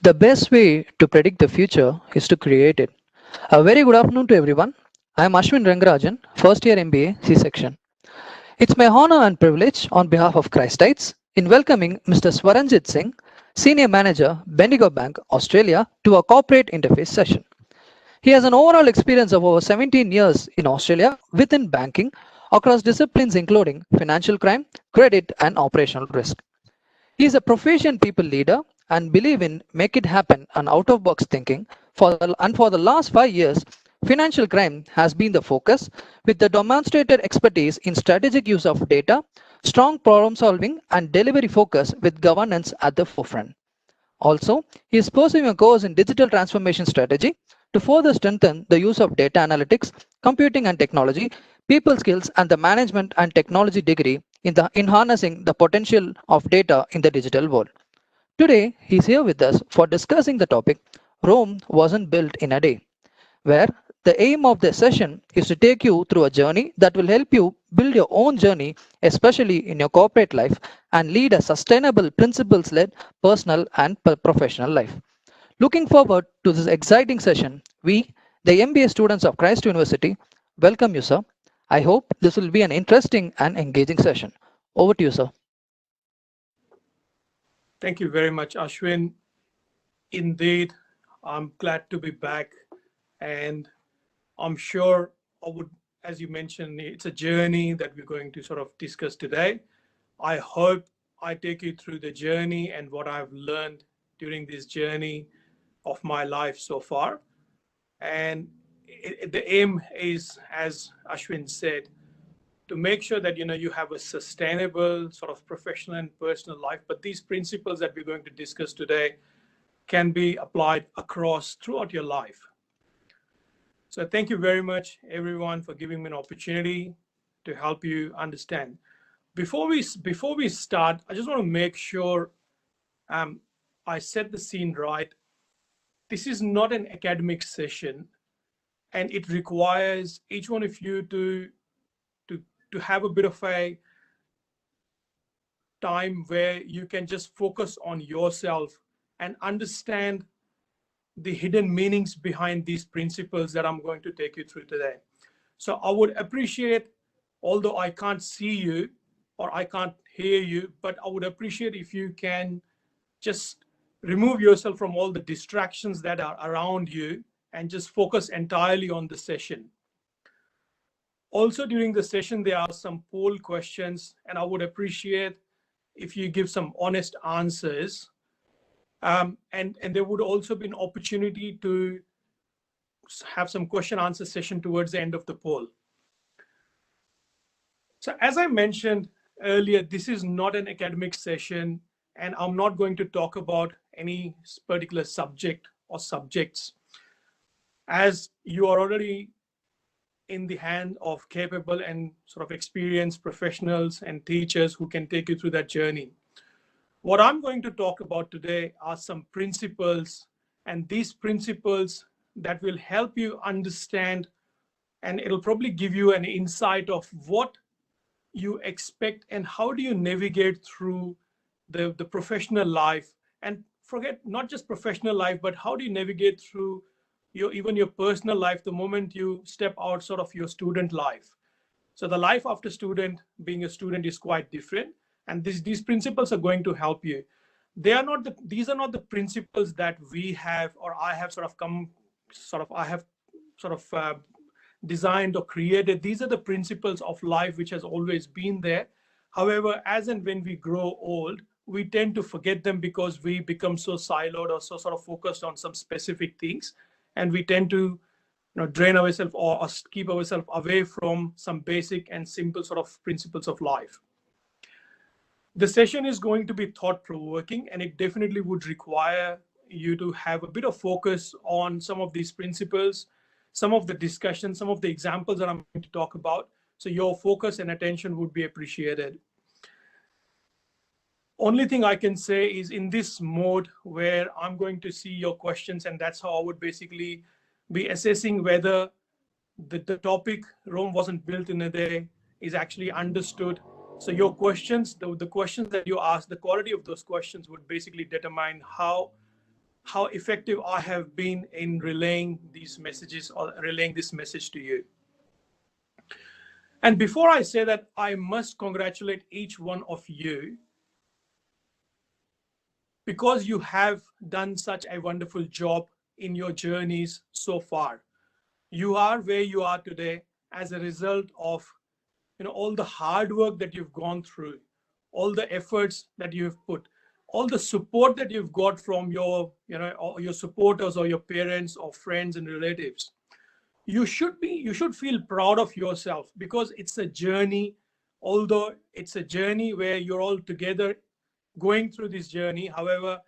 The best way to predict the future is to create it. A very good afternoon to everyone. I am Ashwin Rangarajan, first year MBA C section. It's my honor and privilege on behalf of Christites in welcoming Mr. Swaranjit Singh, Senior Manager, Bendigo Bank, Australia, to a corporate interface session. He has an overall experience of over 17 years in Australia within banking across disciplines including financial crime, credit, and operational risk. He is a proficient people leader and believe in make it happen and out of box thinking. For the last 5 years, financial crime has been the focus with the demonstrated expertise in strategic use of data, strong problem solving and delivery focus with governance at the forefront. Also, he is pursuing a course in digital transformation strategy to further strengthen the use of data analytics, computing and technology, people skills, and the management and technology degree in harnessing the potential of data in the digital world. Today, he's here with us for discussing the topic Rome wasn't built in a day, where the aim of the session is to take you through a journey that will help you build your own journey, especially in your corporate life, and lead a sustainable, principles led personal and professional life. Looking forward to this exciting session, we, the MBA students of Christ University, welcome you, sir. I hope this will be an interesting and engaging session. Over to you, sir. Thank you very much, Ashwin. Indeed, I'm glad to be back. And I'm sure I would, as you mentioned, it's a journey that we're going to sort of discuss today. I hope I take you through the journey and what I've learned during this journey of my life so far. And the aim is, as Ashwin said, to make sure that you have a sustainable sort of professional and personal life. But these principles that we're going to discuss today can be applied across throughout your life. So thank you very much, everyone, for giving me an opportunity to help you understand. Before we start, I just want to make sure I set the scene right. This is not an academic session, and it requires each one of you to have a bit of a time where you can just focus on yourself and understand the hidden meanings behind these principles that I'm going to take you through today. So I would appreciate, although I can't see you or I can't hear you, but I would appreciate if you can just remove yourself from all the distractions that are around you and just focus entirely on the session. Also, during the session, there are some poll questions, and I would appreciate if you give some honest answers. And there would also be an opportunity to have some question answer session towards the end of the poll. So as I mentioned earlier, this is not an academic session, and I'm not going to talk about any particular subject or subjects, as you are already in the hand of capable and sort of experienced professionals and teachers who can take you through that journey. What I'm going to talk about today are some principles, and these principles that will help you understand, and it'll probably give you an insight of what you expect and how do you navigate through the professional life, and forget not just professional life, but how do you navigate through even your personal life the moment you step out sort of your student life. So the life after student, being a student, is quite different, and these principles are going to help you. These are not the principles that we have or I have designed or created. These are the principles of life which has always been there. However, as and when we grow old, we tend to forget them because we become so siloed or so sort of focused on some specific things, and we tend to drain ourselves or keep ourselves away from some basic and simple sort of principles of life. The session is going to be thought-provoking, and it definitely would require you to have a bit of focus on some of these principles, some of the discussion, some of the examples that I'm going to talk about. So your focus and attention would be appreciated. Only thing I can say is in this mode where I'm going to see your questions, and that's how I would basically be assessing whether the topic Rome wasn't built in a day is actually understood. So your questions, the questions that you ask, the quality of those questions would basically determine how how effective I have been in relaying these messages or relaying this message to you. And before I say that, I must congratulate each one of you because you have done such a wonderful job in your journeys so far. You are where you are today as a result of all the hard work that you've gone through, all the efforts that you've put, all the support that you've got from your or your supporters or your parents or friends and relatives. You should feel proud of yourself because it's a journey. Although it's a journey where you're all together going through this journey, however,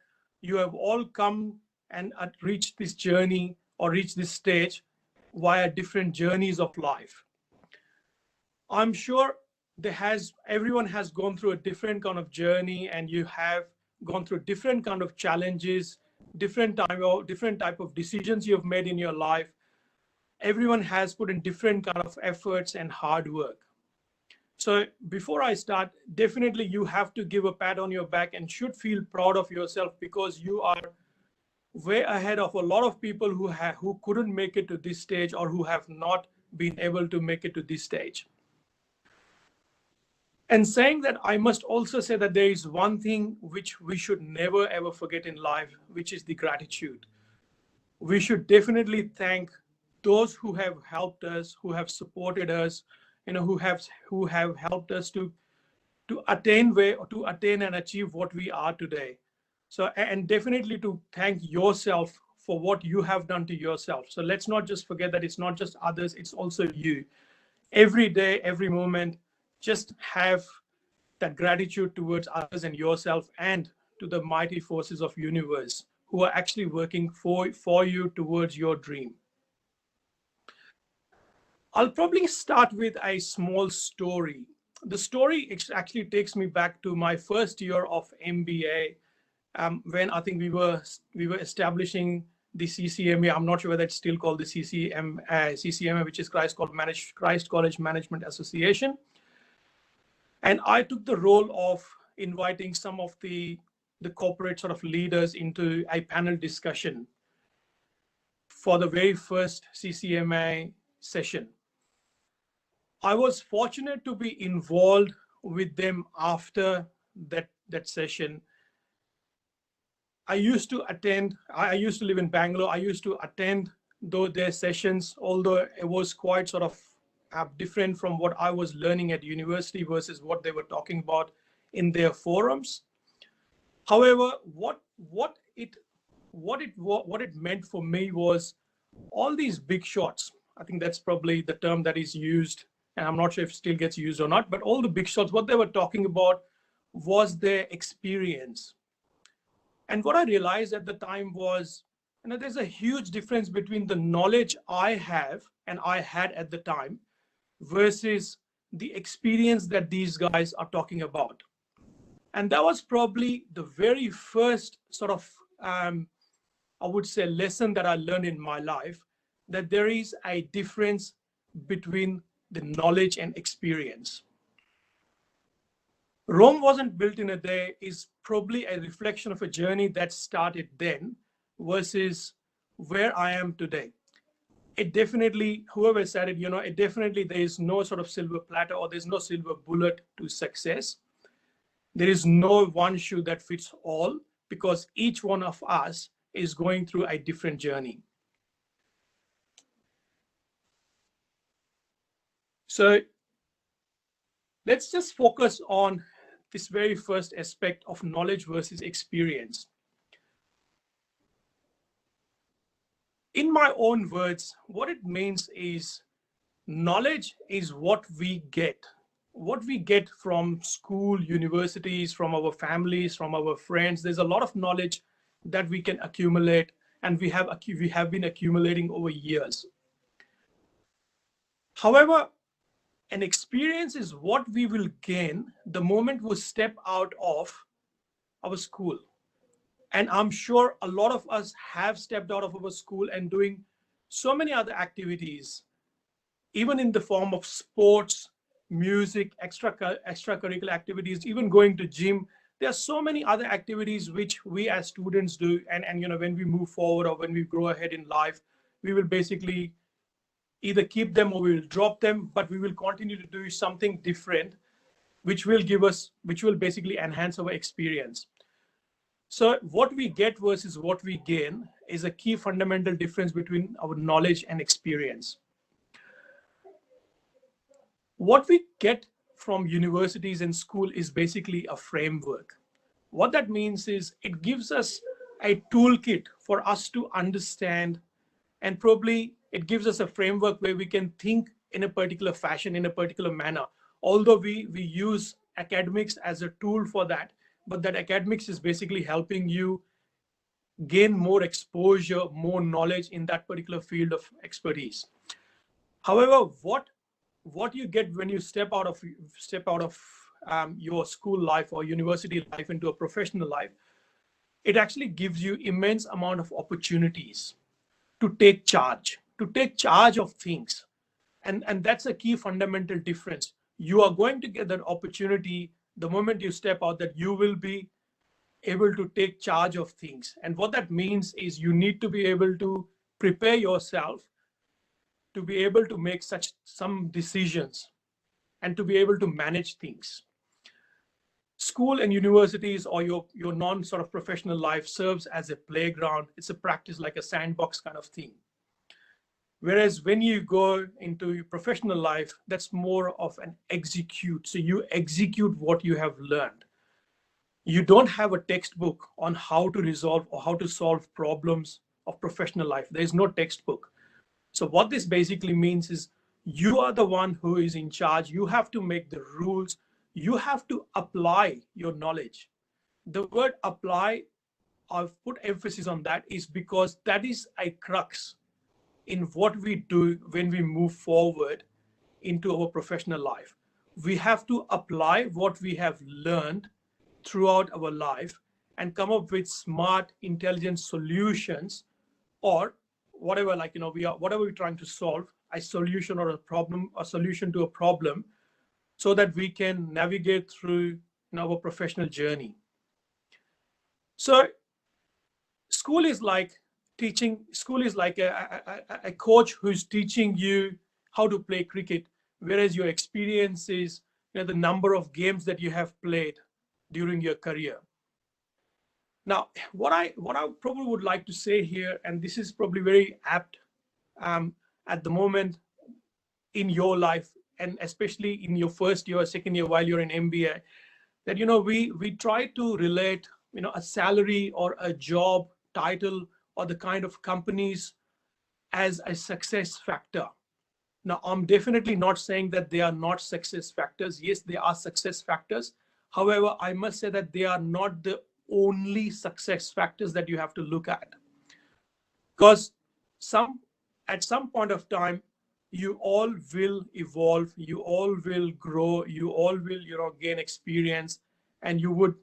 you have all come and reached this journey or reached this stage via different journeys of life. I'm sure everyone has gone through a different kind of journey, and you have gone through different kind of challenges, different type of decisions you've made in your life. Everyone has put in different kind of efforts and hard work. So before I start, definitely you have to give a pat on your back and should feel proud of yourself because you are way ahead of a lot of people who couldn't make it to this stage or who have not been able to make it to this stage. And saying that, I must also say that there is one thing which we should never ever forget in life, which is the gratitude. We should definitely thank those who have helped us, who have supported us, who have helped us to attain and achieve what we are today. So, and definitely to thank yourself for what you have done to yourself. So let's not just forget that it's not just others, it's also you. Every day, every moment, just have that gratitude towards others and yourself, and to the mighty forces of universe who are actually working for you towards your dream. I'll probably start with a small story. The story actually takes me back to my first year of MBA, when I think we were establishing the CCMA. I'm not sure whether it's still called the CCMA, which is Christ College Management Association. And I took the role of inviting some of the corporate sort of leaders into a panel discussion for the very first CCMA session. I was fortunate to be involved with them after that session. I used to live in Bangalore. I used to attend their sessions, although it was quite sort of different from what I was learning at university versus what they were talking about in their forums. However, what it meant for me was all these big shots. I think that's probably the term that is used, and I'm not sure if it still gets used or not, but all the big shots, what they were talking about was their experience. And what I realized at the time was, there's a huge difference between the knowledge I have and I had at the time versus the experience that these guys are talking about. And that was probably the very first sort of, I would say, lesson that I learned in my life, that there is a difference between the knowledge and experience. Rome wasn't built in a day is probably a reflection of a journey that started then versus where I am today. It definitely, whoever said it, it definitely, there is no sort of silver platter or there's no silver bullet to success. There is no one shoe that fits all because each one of us is going through a different journey. So let's just focus on this very first aspect of knowledge versus experience. In my own words, what it means is knowledge is what we get from school, universities, from our families, from our friends. There's a lot of knowledge that we can accumulate, and we have been accumulating over years. However, an experience is what we will gain the moment we step out of our school. And I'm sure a lot of us have stepped out of our school and doing so many other activities, even in the form of sports, music, extracurricular activities, even going to gym. There are so many other activities which we as students do, and when we move forward or when we grow ahead in life, we will basically either keep them or we will drop them, but we will continue to do something different, which will basically enhance our experience. So what we get versus what we gain is a key fundamental difference between our knowledge and experience. What we get from universities and school is basically a framework. What that means is it gives us a toolkit for us to understand, and probably it gives us a framework where we can think in a particular fashion, in a particular manner. Although we use academics as a tool for that, but that academics is basically helping you gain more exposure, more knowledge in that particular field of expertise. However, what you get when you step out of your school life or university life into a professional life, it actually gives you immense amount of opportunities to take charge of things, and that's a key fundamental difference. You are going to get that opportunity the moment you step out, that you will be able to take charge of things. And what that means is you need to be able to prepare yourself to be able to make such some decisions and to be able to manage things. School and universities or your non sort of professional life serves as a playground. It's a practice, like a sandbox kind of thing. Whereas when you go into your professional life, that's more of an execute. So you execute what you have learned. You don't have a textbook on how to resolve or how to solve problems of professional life. There is no textbook. So what this basically means is you are the one who is in charge. You have to make the rules. You have to apply your knowledge. The word apply, I've put emphasis on that, is because that is a crux in what we do when we move forward into our professional life. We have to apply what we have learned throughout our life and come up with smart, intelligent solutions, or whatever, whatever we're trying to solve, a solution or a problem, a solution to a problem, so that we can navigate through our professional journey. So school is like a coach who's teaching you how to play cricket, whereas your experience is the number of games that you have played during your career. Now, what I probably would like to say here, and this is probably very apt at the moment in your life, and especially in your first year or second year while you're in MBA, that we try to relate a salary or a job title or the kind of companies as a success factor. Now, I'm definitely not saying that they are not success factors. Yes, they are success factors. However, I must say that they are not the only success factors that you have to look at, because at some point of time you all will evolve, you all will grow, you all will gain experience, and you would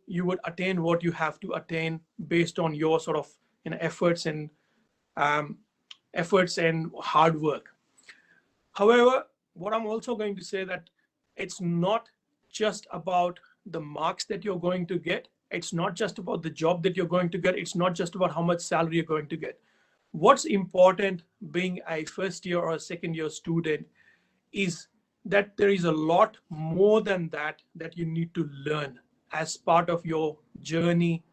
attain what you have to attain based on your sort of efforts and um, efforts and hard work. However, what I'm also going to say that it's not just about the marks that you're going to get. It's not just about the job that you're going to get. It's not just about how much salary you're going to get. What's important being a first year or a second year student is that there is a lot more than that that you need to learn as part of your journey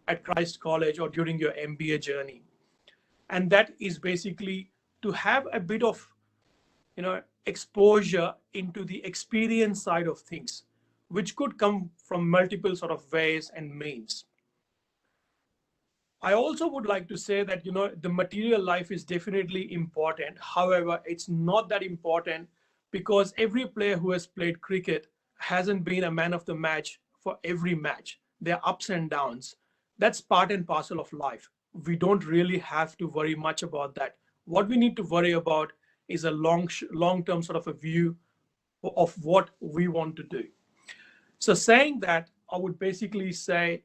at Christ College or during your MBA journey. And that is basically to have a bit of exposure into the experience side of things, which could come from multiple sort of ways and means. I also would like to say that the material life is definitely important. However, it's not that important, because every player who has played cricket hasn't been a man of the match for every match. There are ups and downs. That's part and parcel of life. We don't really have to worry much about that. What we need to worry about is a long-term sort of a view of what we want to do. So saying that, I would basically say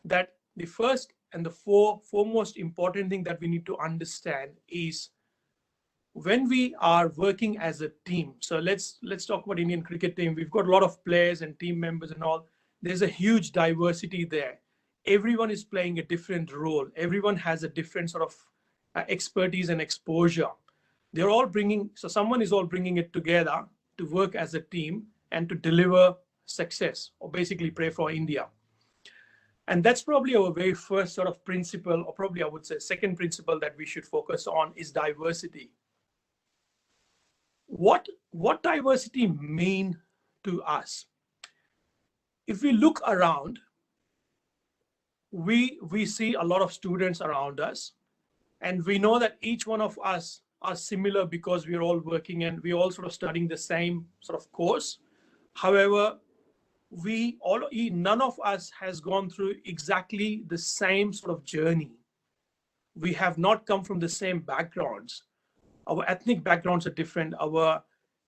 that the first and the foremost important thing that we need to understand is when we are working as a team. So let's talk about Indian cricket team. We've got a lot of players and team members and all. there's a huge diversity there. Everyone is playing a different role. Everyone has a different sort of expertise and exposure. They're all bringing, so someone is all bringing it together to work as a team and to deliver success, or basically pray for India. And that's probably our very first sort of principle, or probably I would say second principle that we should focus on is diversity. What diversity mean to us? If we look around, we see a lot of students around us, and we know that each one of us are similar because we're all working and we're all sort of studying the same sort of course. However, none of us has gone through exactly the same sort of journey. We have not come from the same backgrounds. Our ethnic backgrounds are different. Our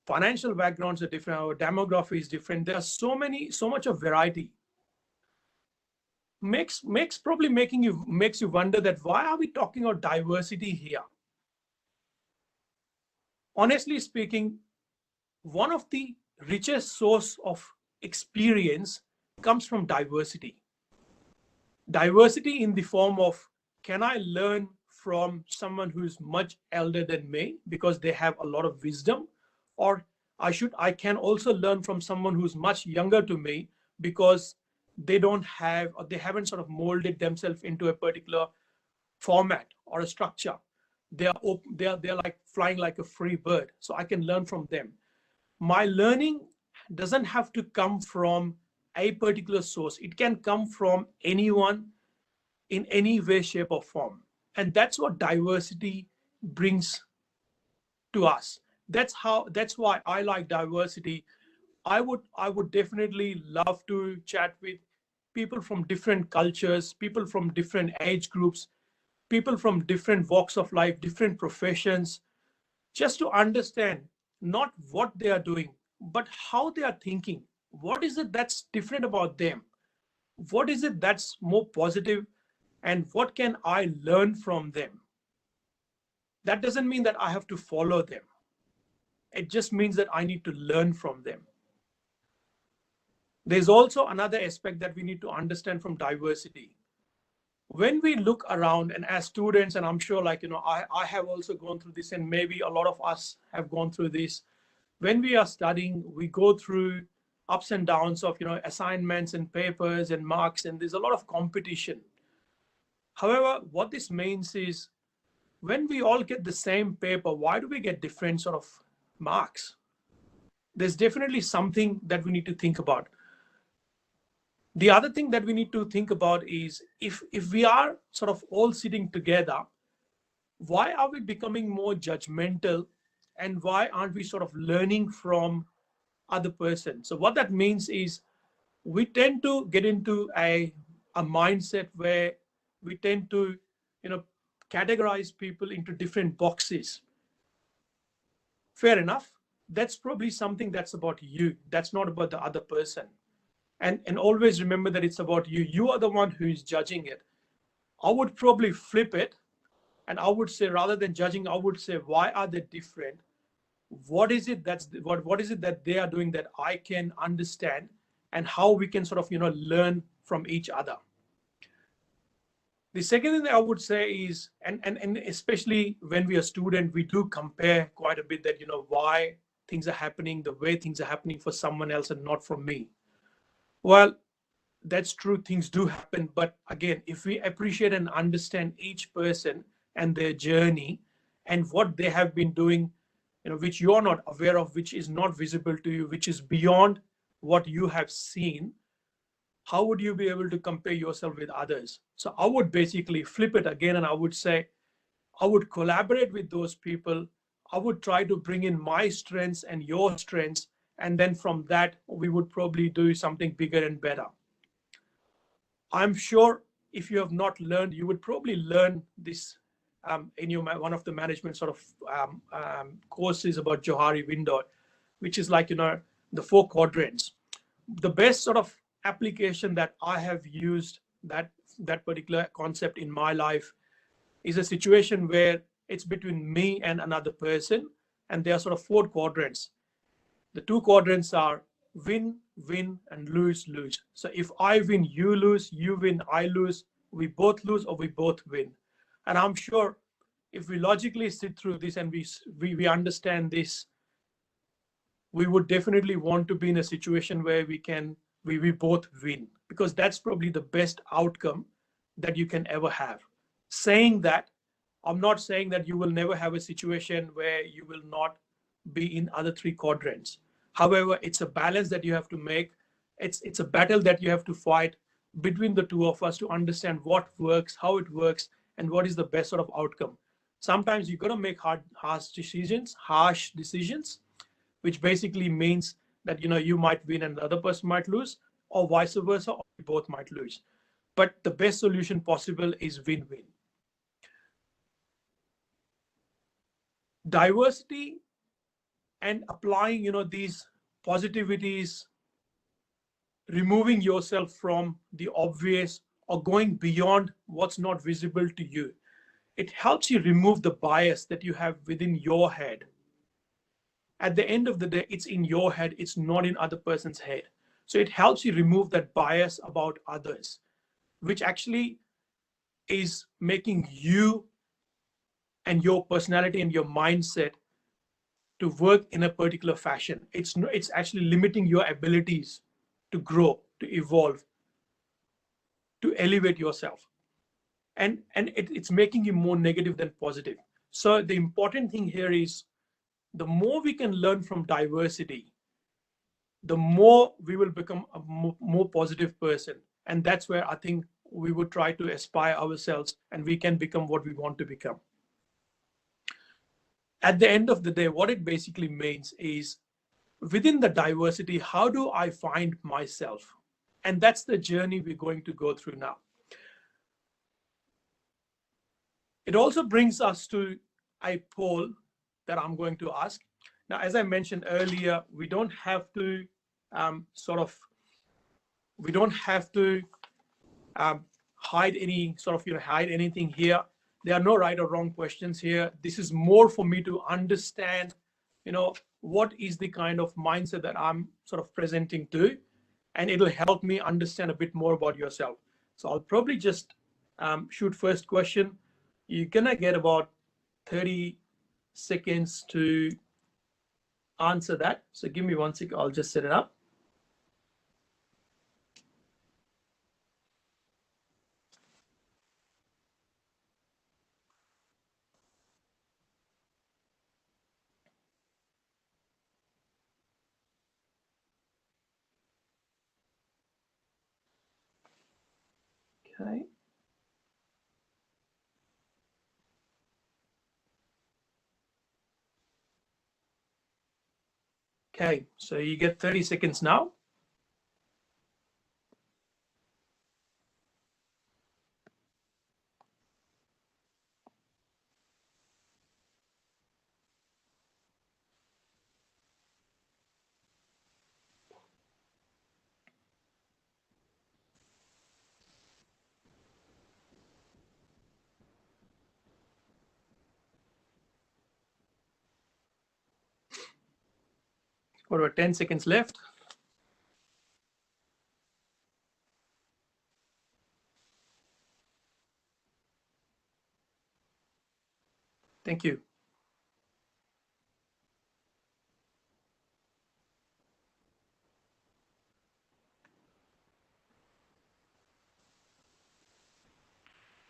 financial backgrounds are different. Our demography is different. There are so much of variety. Makes you wonder that why are we talking about diversity here? Honestly speaking, one of the richest source of experience comes from diversity. Diversity in the form of, can I learn from someone who's much elder than me because they have a lot of wisdom? Or I can also learn from someone who's much younger to me because they don't have, or they haven't sort of molded themselves into a particular format or a structure. They're like flying like a free bird. So I can learn from them. My learning doesn't have to come from a particular source. It can come from anyone in any way, shape, or form. And that's what diversity brings to us. That's why I like diversity. I would definitely love to chat with people from different cultures, people from different age groups, people from different walks of life, different professions, just to understand not what they are doing, but how they are thinking. What is it that's different about them? What is it that's more positive? And what can I learn from them? That doesn't mean that I have to follow them. It just means that I need to learn from them. There's also another aspect that we need to understand from diversity. When we look around, and as students, and I'm sure I have also gone through this, and maybe a lot of us have gone through this. When we are studying, we go through ups and downs of assignments and papers and marks, and there's a lot of competition. However, what this means is, when we all get the same paper, why do we get different sort of marks? There's definitely something that we need to think about. The other thing that we need to think about is, if we are sort of all sitting together, why are we becoming more judgmental, and why aren't we sort of learning from other person? So what that means is, we tend to get into a mindset where we tend to categorize people into different boxes. Fair enough. That's probably something that's about you. That's not about the other person. And always remember that it's about you. You are the one who is judging it. I would probably flip it, and I would say, rather than judging, I would say, why are they different? What is it what is it that they are doing that I can understand, and how we can sort of learn from each other? The second thing that I would say is, and especially when we are student, we do compare quite a bit, that why things are happening the way things are happening for someone else and not for me. Well, that's true, things do happen. But again, if we appreciate and understand each person and their journey and what they have been doing, which you're not aware of, which is not visible to you, which is beyond what you have seen, how would you be able to compare yourself with others? So I would basically flip it again, and I would say, I would collaborate with those people. I would try to bring in my strengths and your strengths, and then from that, we would probably do something bigger and better. I'm sure if you have not learned, you would probably learn this in one of the management sort of courses about Johari window, which is like the 4 quadrants. The best sort of application that I have used that particular concept in my life is a situation where it's between me and another person, and there are sort of 4 quadrants. The 2 quadrants are win, win, and lose, lose. So if I win, you lose, you win, I lose, we both lose, or we both win. And I'm sure if we logically sit through this and we understand this, we would definitely want to be in a situation where we both win, because that's probably the best outcome that you can ever have. Saying that, I'm not saying that you will never have a situation where you will not be in other three quadrants. However, it's a balance that you have to make. It's a battle that you have to fight between the two of us to understand what works, how it works, and what is the best sort of outcome. Sometimes you got to make harsh decisions, which basically means that you might win and the other person might lose, or vice versa, or you both might lose. But the best solution possible is win-win. Diversity and applying these positivities, removing yourself from the obvious or going beyond what's not visible to you, it helps you remove the bias that you have within your head. At the end of the day, it's in your head, it's not in other person's head. So it helps you remove that bias about others, which actually is making you and your personality and your mindset to work in a particular fashion. It's actually limiting your abilities to grow, to evolve, to elevate yourself. And it's making you more negative than positive. So the important thing here is, the more we can learn from diversity, the more we will become a more positive person. And that's where I think we would try to aspire ourselves, and we can become what we want to become. At the end of the day, what it basically means is, within the diversity, how do I find myself? And that's the journey we're going to go through now. It also brings us to a poll that I'm going to ask. Now, as I mentioned earlier, we don't have to we don't have to hide anything here. There are no right or wrong questions here. This is more for me to understand, what is the kind of mindset that I'm sort of presenting to, and it'll help me understand a bit more about yourself. So I'll probably just shoot first question. You're gonna get about 30 seconds to answer that. So give me 1 second, I'll just set it up. Okay. Okay, so you get 30 seconds now. What about 10 seconds left? Thank you.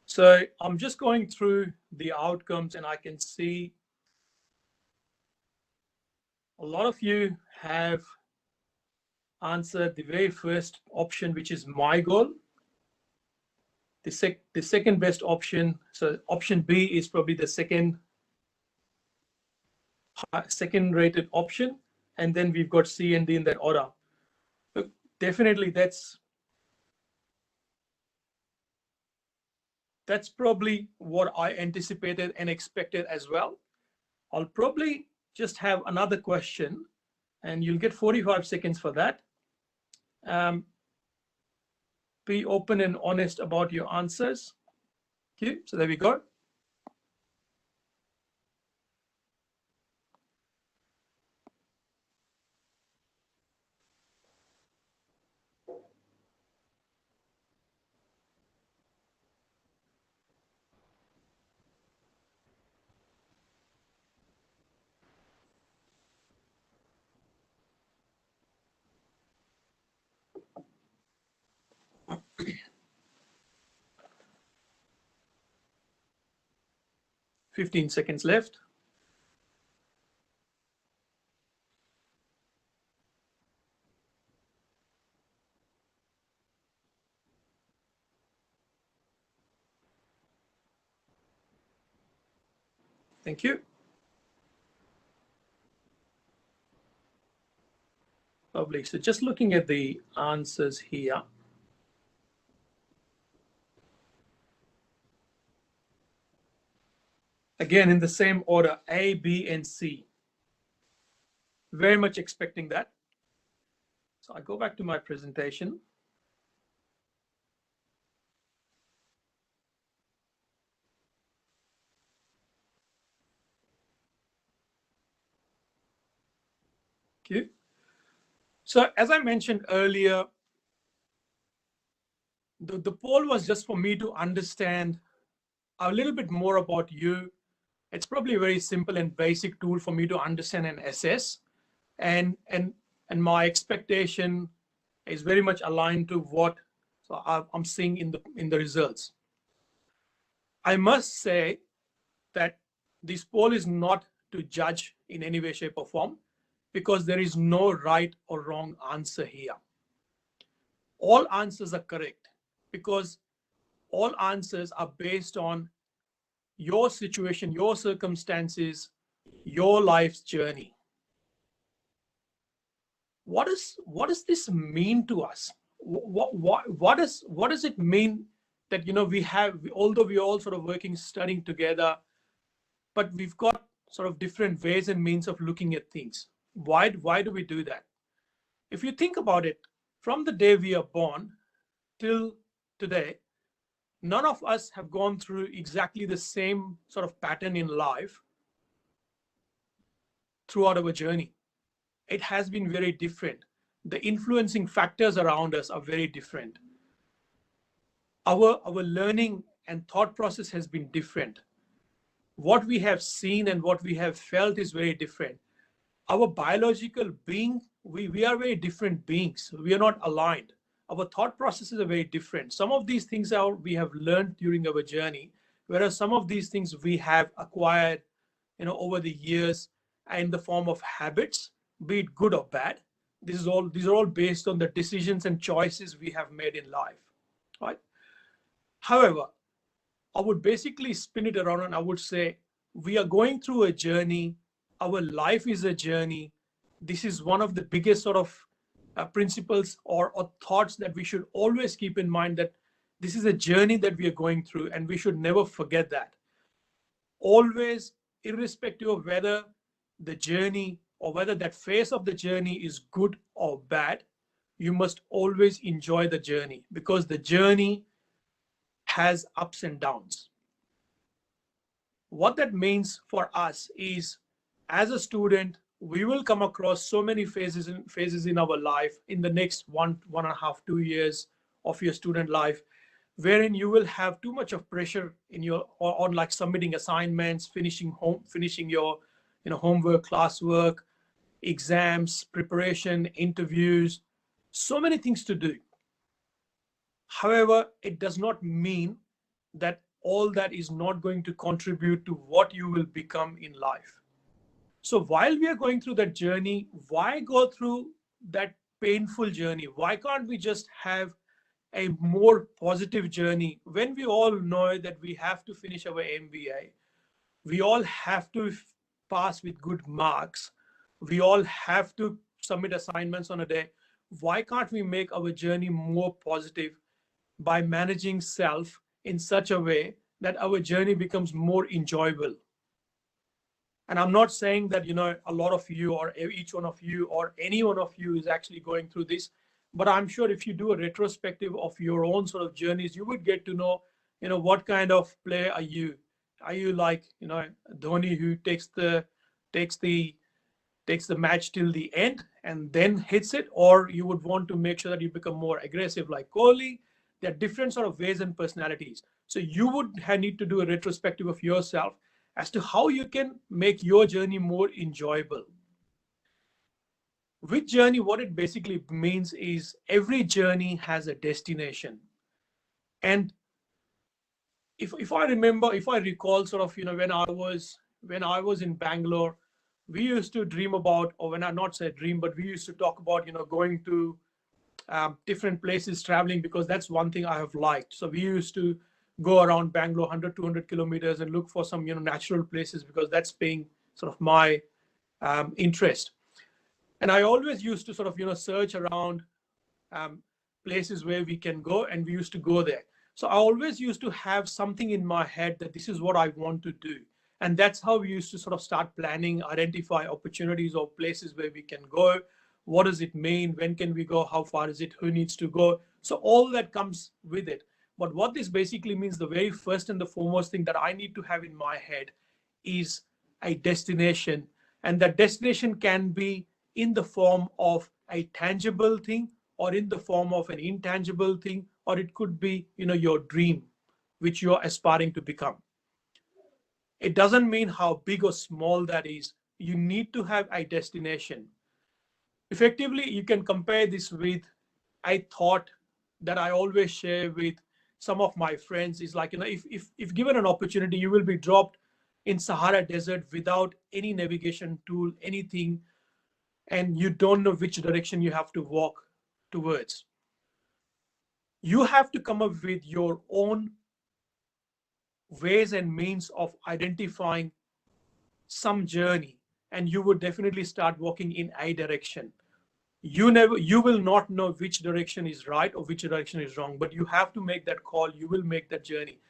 So I'm just going through the outcomes, and I can see a lot of you have answered the very first option, which is my goal. The second best option, so option B is probably the second rated option, and then we've got C and D in that order. Look, definitely that's probably what I anticipated and expected as well. I'll probably just have another question, and you'll get 45 seconds for that. Be open and honest about your answers. Okay, so there we go. 15 seconds left. Thank you. Lovely. So just looking at the answers here. Again, in the same order, A, B, and C. Very much expecting that. So I go back to my presentation. Okay. So as I mentioned earlier, the poll was just for me to understand a little bit more about you. It's probably a very simple and basic tool for me to understand and assess. And my expectation is very much aligned to what I'm seeing in the results. I must say that this poll is not to judge in any way, shape, or form, because there is no right or wrong answer here. All answers are correct because all answers are based on your situation, your circumstances, your life's journey. What does this mean to us? What does it mean that although we're all sort of working, studying together, but we've got sort of different ways and means of looking at things. Why do we do that? If you think about it, from the day we are born till today, none of us have gone through exactly the same sort of pattern in life throughout our journey. It has been very different. The influencing factors around us are very different. Our learning and thought process has been different. What we have seen and what we have felt is very different. Our biological being, we are very different beings. We are not aligned. Our thought processes are very different. Some of these things we have learned during our journey, whereas some of these things we have acquired, over the years in the form of habits, be it good or bad. These are all based on the decisions and choices we have made in life, right? However, I would basically spin it around and I would say we are going through a journey. Our life is a journey. This is one of the biggest sort of principles or thoughts that we should always keep in mind, that this is a journey that we are going through, and we should never forget that. Always, irrespective of whether the journey or whether that phase of the journey is good or bad, you must always enjoy the journey, because the journey has ups and downs. What that means for us is, as a student, we will come across so many phases in our life in the next 1.5, 2 years of your student life, wherein you will have too much of pressure in your on like submitting assignments, finishing your homework, classwork, exams, preparation, interviews, so many things to do. However, it does not mean that all that is not going to contribute to what you will become in life. So while we are going through that journey, why go through that painful journey? Why can't we just have a more positive journey when we all know that we have to finish our MBA? We all have to pass with good marks. We all have to submit assignments on a day. Why can't we make our journey more positive by managing self in such a way that our journey becomes more enjoyable? And I'm not saying that a lot of you or each one of you or any one of you is actually going through this, but I'm sure if you do a retrospective of your own sort of journeys, you would get to know what kind of player are you. Are you like Dhoni, who takes the match till the end and then hits it, or you would want to make sure that you become more aggressive like Kohli? There are different sort of ways and personalities. So you would need to do a retrospective of yourself as to how you can make your journey more enjoyable. With journey, what it basically means is every journey has a destination. And if I remember, if I recall, sort of, when I was in Bangalore, we used to dream about, or when I not say dream, but we used to talk about, going to different places, traveling, because that's one thing I have liked. So we used to go around Bangalore 100, 200 kilometers and look for some, natural places, because that's being sort of my interest. And I always used to sort of, search around um, places where we can go, and we used to go there. So I always used to have something in my head that this is what I want to do. And that's how we used to sort of start planning, identify opportunities or places where we can go. What does it mean? When can we go? How far is it? Who needs to go? So all that comes with it. But what this basically means, the very first and the foremost thing that I need to have in my head is a destination. And that destination can be in the form of a tangible thing, or in the form of an intangible thing, or it could be, your dream, which you're aspiring to become. It doesn't mean how big or small that is. You need to have a destination. Effectively, you can compare this with a thought that I always share with some of my friends. Is like, if given an opportunity, you will be dropped in Sahara Desert without any navigation tool, anything, and you don't know which direction you have to walk towards. You have to come up with your own ways and means of identifying some journey, and you would definitely start walking in a direction. You will not know which direction is right or which direction is wrong, but you have to make that call. You will make that journey.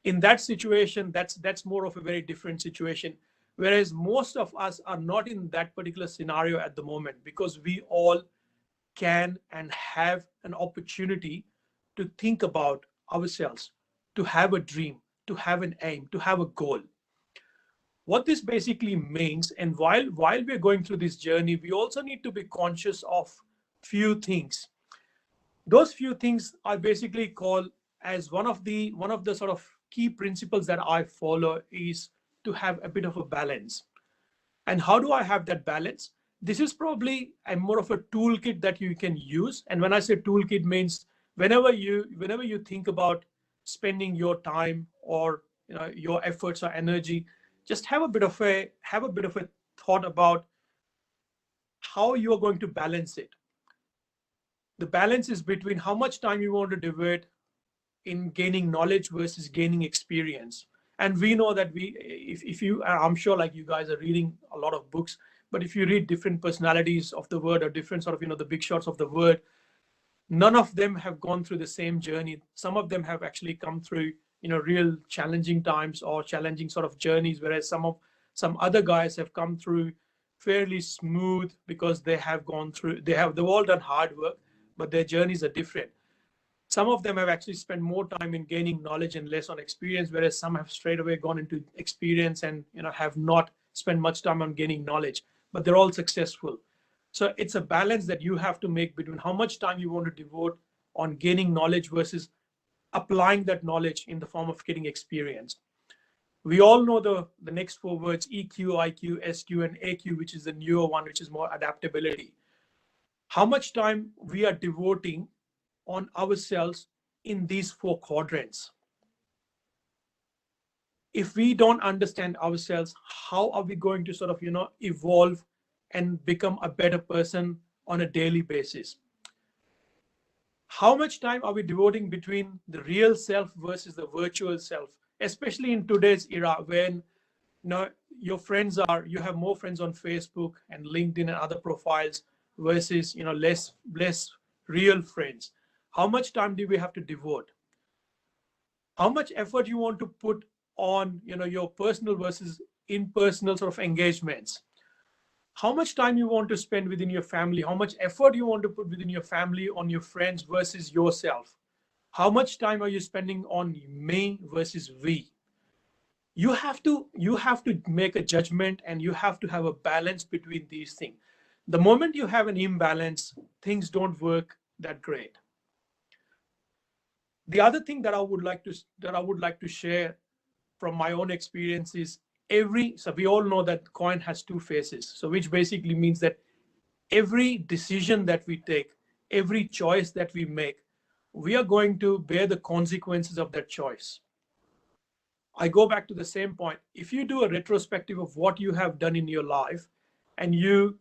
In that situation, that's more of a very different situation, whereas most of us are not in that particular scenario at the moment, because we all can and have an opportunity to think about ourselves, to have a dream, to have an aim, to have a goal. What this basically means, and while we're going through this journey, we also need to be conscious of few things. Those few things I basically call as one of the sort of key principles that I follow is to have a bit of a balance. And how do I have that balance? This is probably a more of a toolkit that you can use. And when I say toolkit, means whenever you think about spending your time, or your efforts or energy, just have a bit of a thought about how you are going to balance it. The balance is between how much time you want to devote in gaining knowledge versus gaining experience. And we know that if you, I'm sure, like, you guys are reading a lot of books, but if you read different personalities of the word, or different sort of, the big shots of the word, none of them have gone through the same journey. Some of them have actually come through, real challenging times or challenging sort of journeys, whereas some other guys have come through fairly smooth, because they've all done hard work, but their journeys are different. Some of them have actually spent more time in gaining knowledge and less on experience, whereas some have straight away gone into experience and, have not spent much time on gaining knowledge, but they're all successful. So it's a balance that you have to make between how much time you want to devote on gaining knowledge versus applying that knowledge in the form of getting experience. We all know the next four words: EQ, IQ, SQ, and AQ, which is the newer one, which is more adaptability. How much time we are devoting on ourselves in these four quadrants. If we don't understand ourselves, how are we going to sort of, evolve and become a better person on a daily basis? How much time are we devoting between the real self versus the virtual self, especially in today's era when, you have more friends on Facebook and LinkedIn and other profiles versus, less real friends. How much time do we have to devote? How much effort you want to put on, your personal versus impersonal sort of engagements? How much time you want to spend within your family? How much effort you want to put within your family on your friends versus yourself? How much time are you spending on me versus we? You have to make a judgment, and you have to have a balance between these things. The moment you have an imbalance, things don't work that great. The other thing that I would like to share from my own experience is, so we all know that coin has two faces, so which basically means that every decision that we take, every choice that we make, we are going to bear the consequences of that choice. I go back to the same point. If you do a retrospective of what you have done in your life and you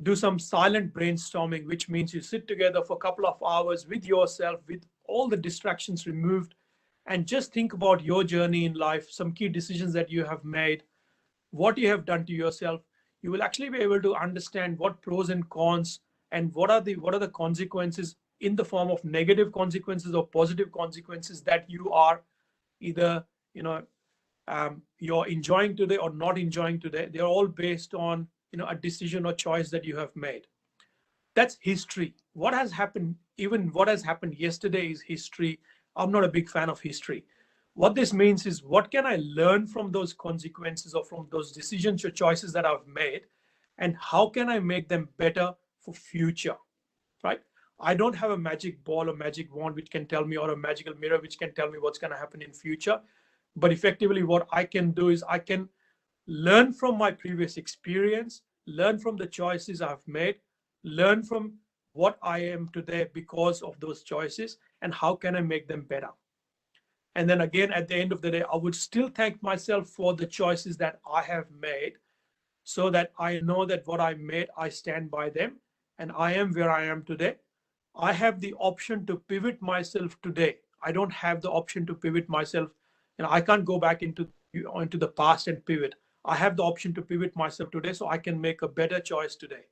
do some silent brainstorming, which means you sit together for a couple of hours with yourself, with all the distractions removed, and just think about your journey in life, some key decisions that you have made, what you have done to yourself, you will actually be able to understand what pros and cons and what are the consequences in the form of negative consequences or positive consequences that you are either you know you're enjoying today or not enjoying today. They're all based on a decision or choice that you have made. That's history. What has happened yesterday is history. I'm not a big fan of history. What this means is, what can I learn from those consequences or from those decisions or choices that I've made, and how can I make them better for future, right? I don't have a magic ball or magic wand which can tell me, or a magical mirror which can tell me what's going to happen in future. But effectively, what I can do is I can learn from my previous experience, learn from the choices I've made, learn from what I am today because of those choices, and how can I make them better. And then again, at the end of the day, I would still thank myself for the choices that I have made, so that I know that what I made, I stand by them, and I am where I am today. I have the option to pivot myself today. I don't have the option to pivot myself. I can't go back into the past and pivot. I have the option to pivot myself today, so I can make a better choice today.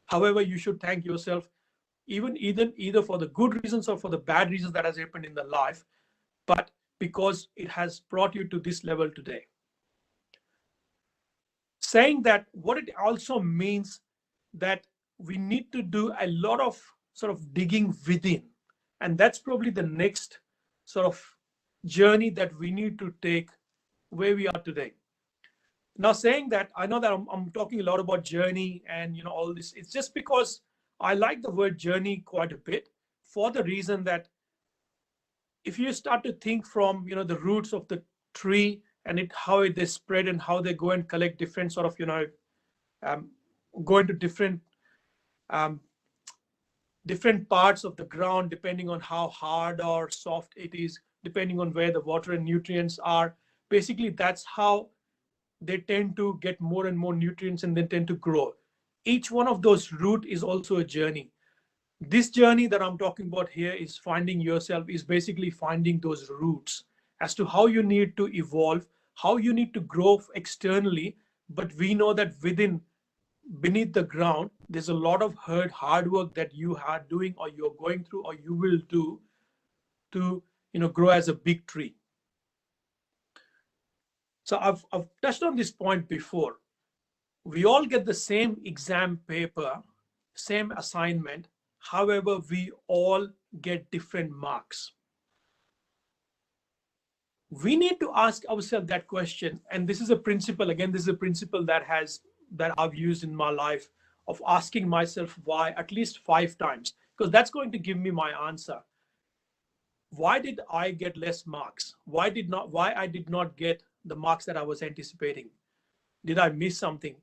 However, you should thank yourself, either for the good reasons or for the bad reasons that has happened in the life, but because it has brought you to this level today. Saying that, what it also means that we need to do a lot of sort of digging within, and that's probably the next sort of journey that we need to take where we are today. Now, saying that, I know that I'm talking a lot about journey and all this. It's just because I like the word journey quite a bit, for the reason that if you start to think from the roots of the tree, and how they spread and how they go and collect different sort of um, go into um, different parts of the ground, depending on how hard or soft it is, depending on where the water and nutrients are. Basically, that's how they tend to get more and more nutrients, and they tend to grow. Each one of those root is also a journey. This journey that I'm talking about here is finding yourself, is basically finding those roots as to how you need to evolve, how you need to grow externally. But we know that beneath the ground, there's a lot of hard work that you are doing, or you're going through, or you will do to grow as a big tree. So I've touched on this point before. We all get the same exam paper, same assignment. However, we all get different marks. We need to ask ourselves that question. And this is a principle, again, this is a principle that I've used in my life, of asking myself why at least 5 times, because that's going to give me my answer. Why did I get less marks? Why I did not get the marks that I was anticipating? Did I miss something?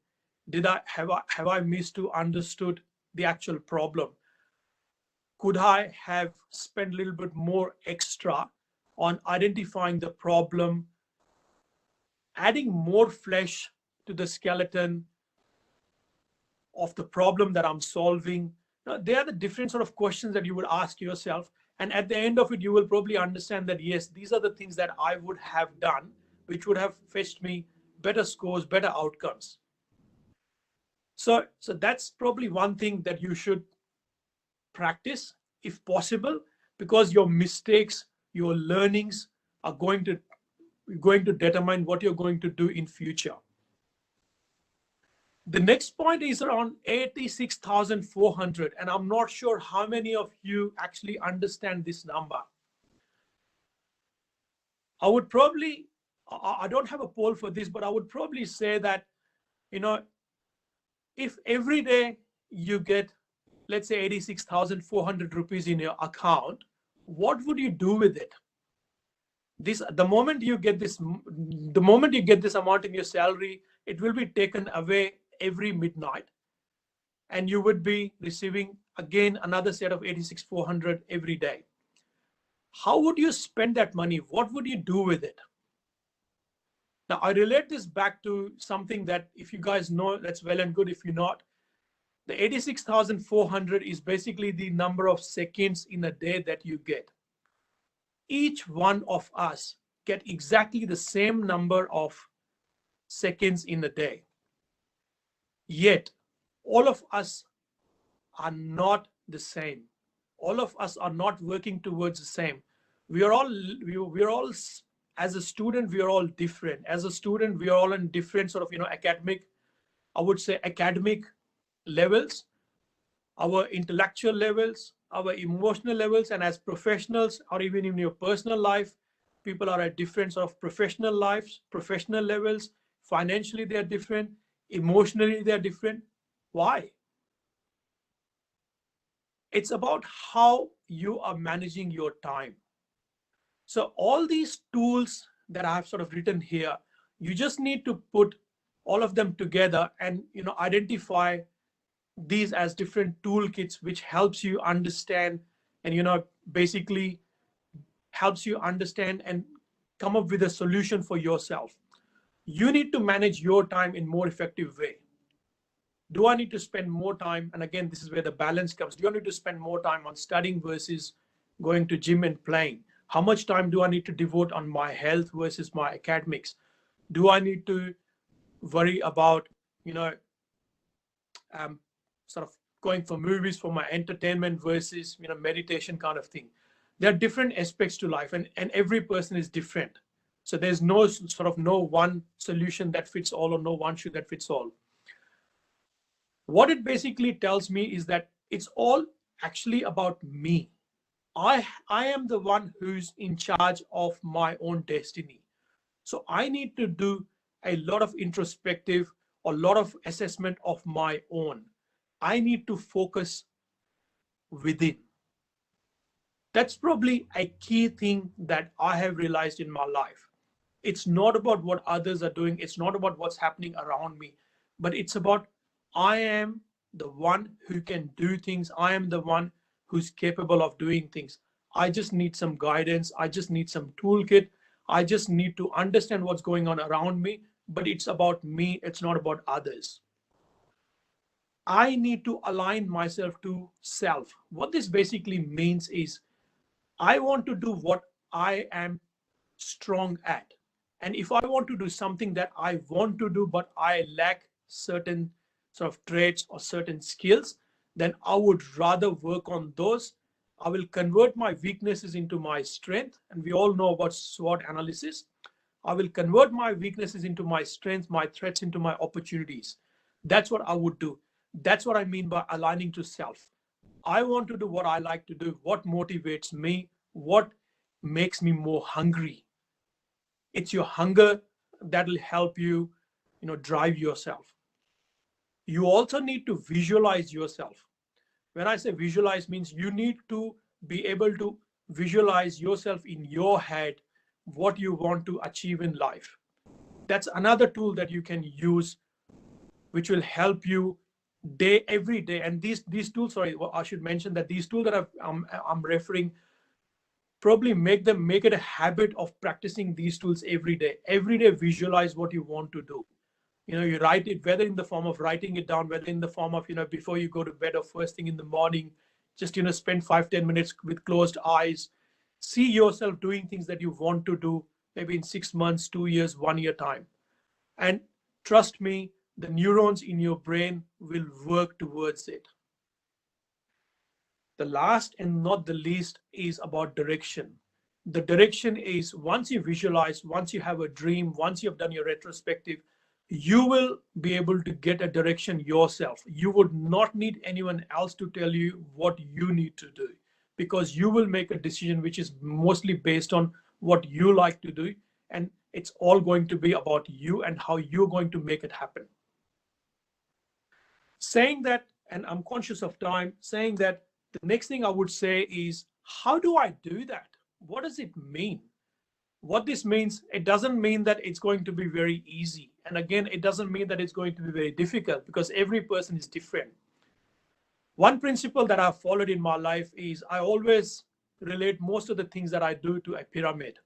Have I missed to understood the actual problem? Could I have spent a little bit more extra on identifying the problem, adding more flesh to the skeleton of the problem that I'm solving? They are the different sort of questions that you would ask yourself. And at the end of it, you will probably understand that, yes, these are the things that I would have done, which would have fetched me better scores, better outcomes. So that's probably one thing that you should practice if possible, because your mistakes, your learnings are going to determine what you're going to do in future. The next point is around 86,400, and I'm not sure how many of you actually understand this number. I would probably, I don't have a poll for this, but I would probably say that, if every day you get, let's say, 86,400 rupees in your account, what would you do with it? The moment you get this amount in your salary, it will be taken away every midnight, and you would be receiving again another set of 86,400 every day. How would you spend that money? What would you do with it? Now, I relate this back to something that if you guys know, that's well and good. If you're not, the 86,400 is basically the number of seconds in a day that you get. Each one of us get exactly the same number of seconds in a day. Yet, all of us are not the same. All of us are not working towards the same. We are all, we are all, as a student, we are all different. As a student, we are all in different sort of, academic, I would say academic levels, our intellectual levels, our emotional levels, and as professionals, or even in your personal life, people are at different sort of professional lives, professional levels. Financially, they are different. Emotionally, they are different. Why? It's about how you are managing your time. So all these tools that I have sort of written here, you just need to put all of them together and identify these as different toolkits which helps you understand and basically helps you understand and come up with a solution for yourself. You need to manage your time in more effective way. Do I need to spend more time? And again, this is where the balance comes. Do I need to spend more time on studying versus going to gym and playing? How much time do I need to devote on my health versus my academics? Do I need to worry about, you know, um, sort of going for movies for my entertainment versus, meditation kind of thing? There are different aspects to life, and every person is different. So there's no one solution that fits all, or no one shoe that fits all. What it basically tells me is that it's all actually about me. I am the one who's in charge of my own destiny. So I need to do a lot of introspective, a lot of assessment of my own. I need to focus within. That's probably a key thing that I have realized in my life. It's not about what others are doing, it's not about what's happening around me, but it's about I am the one who can do things. I am the one who's capable of doing things. I just need some guidance. I just need some toolkit. I just need to understand what's going on around me, but it's about me, it's not about others. I need to align myself to self. What this basically means is I want to do what I am strong at. And if I want to do something that I want to do, but I lack certain sort of traits or certain skills, then I would rather work on those. I will convert my weaknesses into my strength. And we all know about SWOT analysis. I will convert my weaknesses into my strengths, my threats into my opportunities. That's what I would do. That's what I mean by aligning to self. I want to do what I like to do, what motivates me, what makes me more hungry. It's your hunger that'll help you, drive yourself. You also need to visualize yourself. When I say visualize, means you need to be able to visualize yourself in your head, what you want to achieve in life. That's another tool that you can use, which will help you every day. And these tools, sorry, well, I should mention that these tools that I'm referring, probably make it a habit of practicing these tools every day. Visualize what you want to do. You write it, whether in the form of writing it down, whether in the form of, before you go to bed or first thing in the morning, just, spend 5-10 minutes with closed eyes. See yourself doing things that you want to do, maybe in 6 months, 2 years, 1 year time. And trust me, the neurons in your brain will work towards it. The last and not the least is about direction. The direction is, once you visualize, once you have a dream, once you have done your retrospective, you will be able to get a direction yourself. You would not need anyone else to tell you what you need to do, because you will make a decision which is mostly based on what you like to do. And it's all going to be about you and how you're going to make it happen. Saying that, and I'm conscious of time, saying that, the next thing I would say is, how do I do that? What does it mean? What this means, it doesn't mean that it's going to be very easy. And again, it doesn't mean that it's going to be very difficult, because every person is different. One principle that I've followed in my life is I always relate most of the things that I do to a pyramid.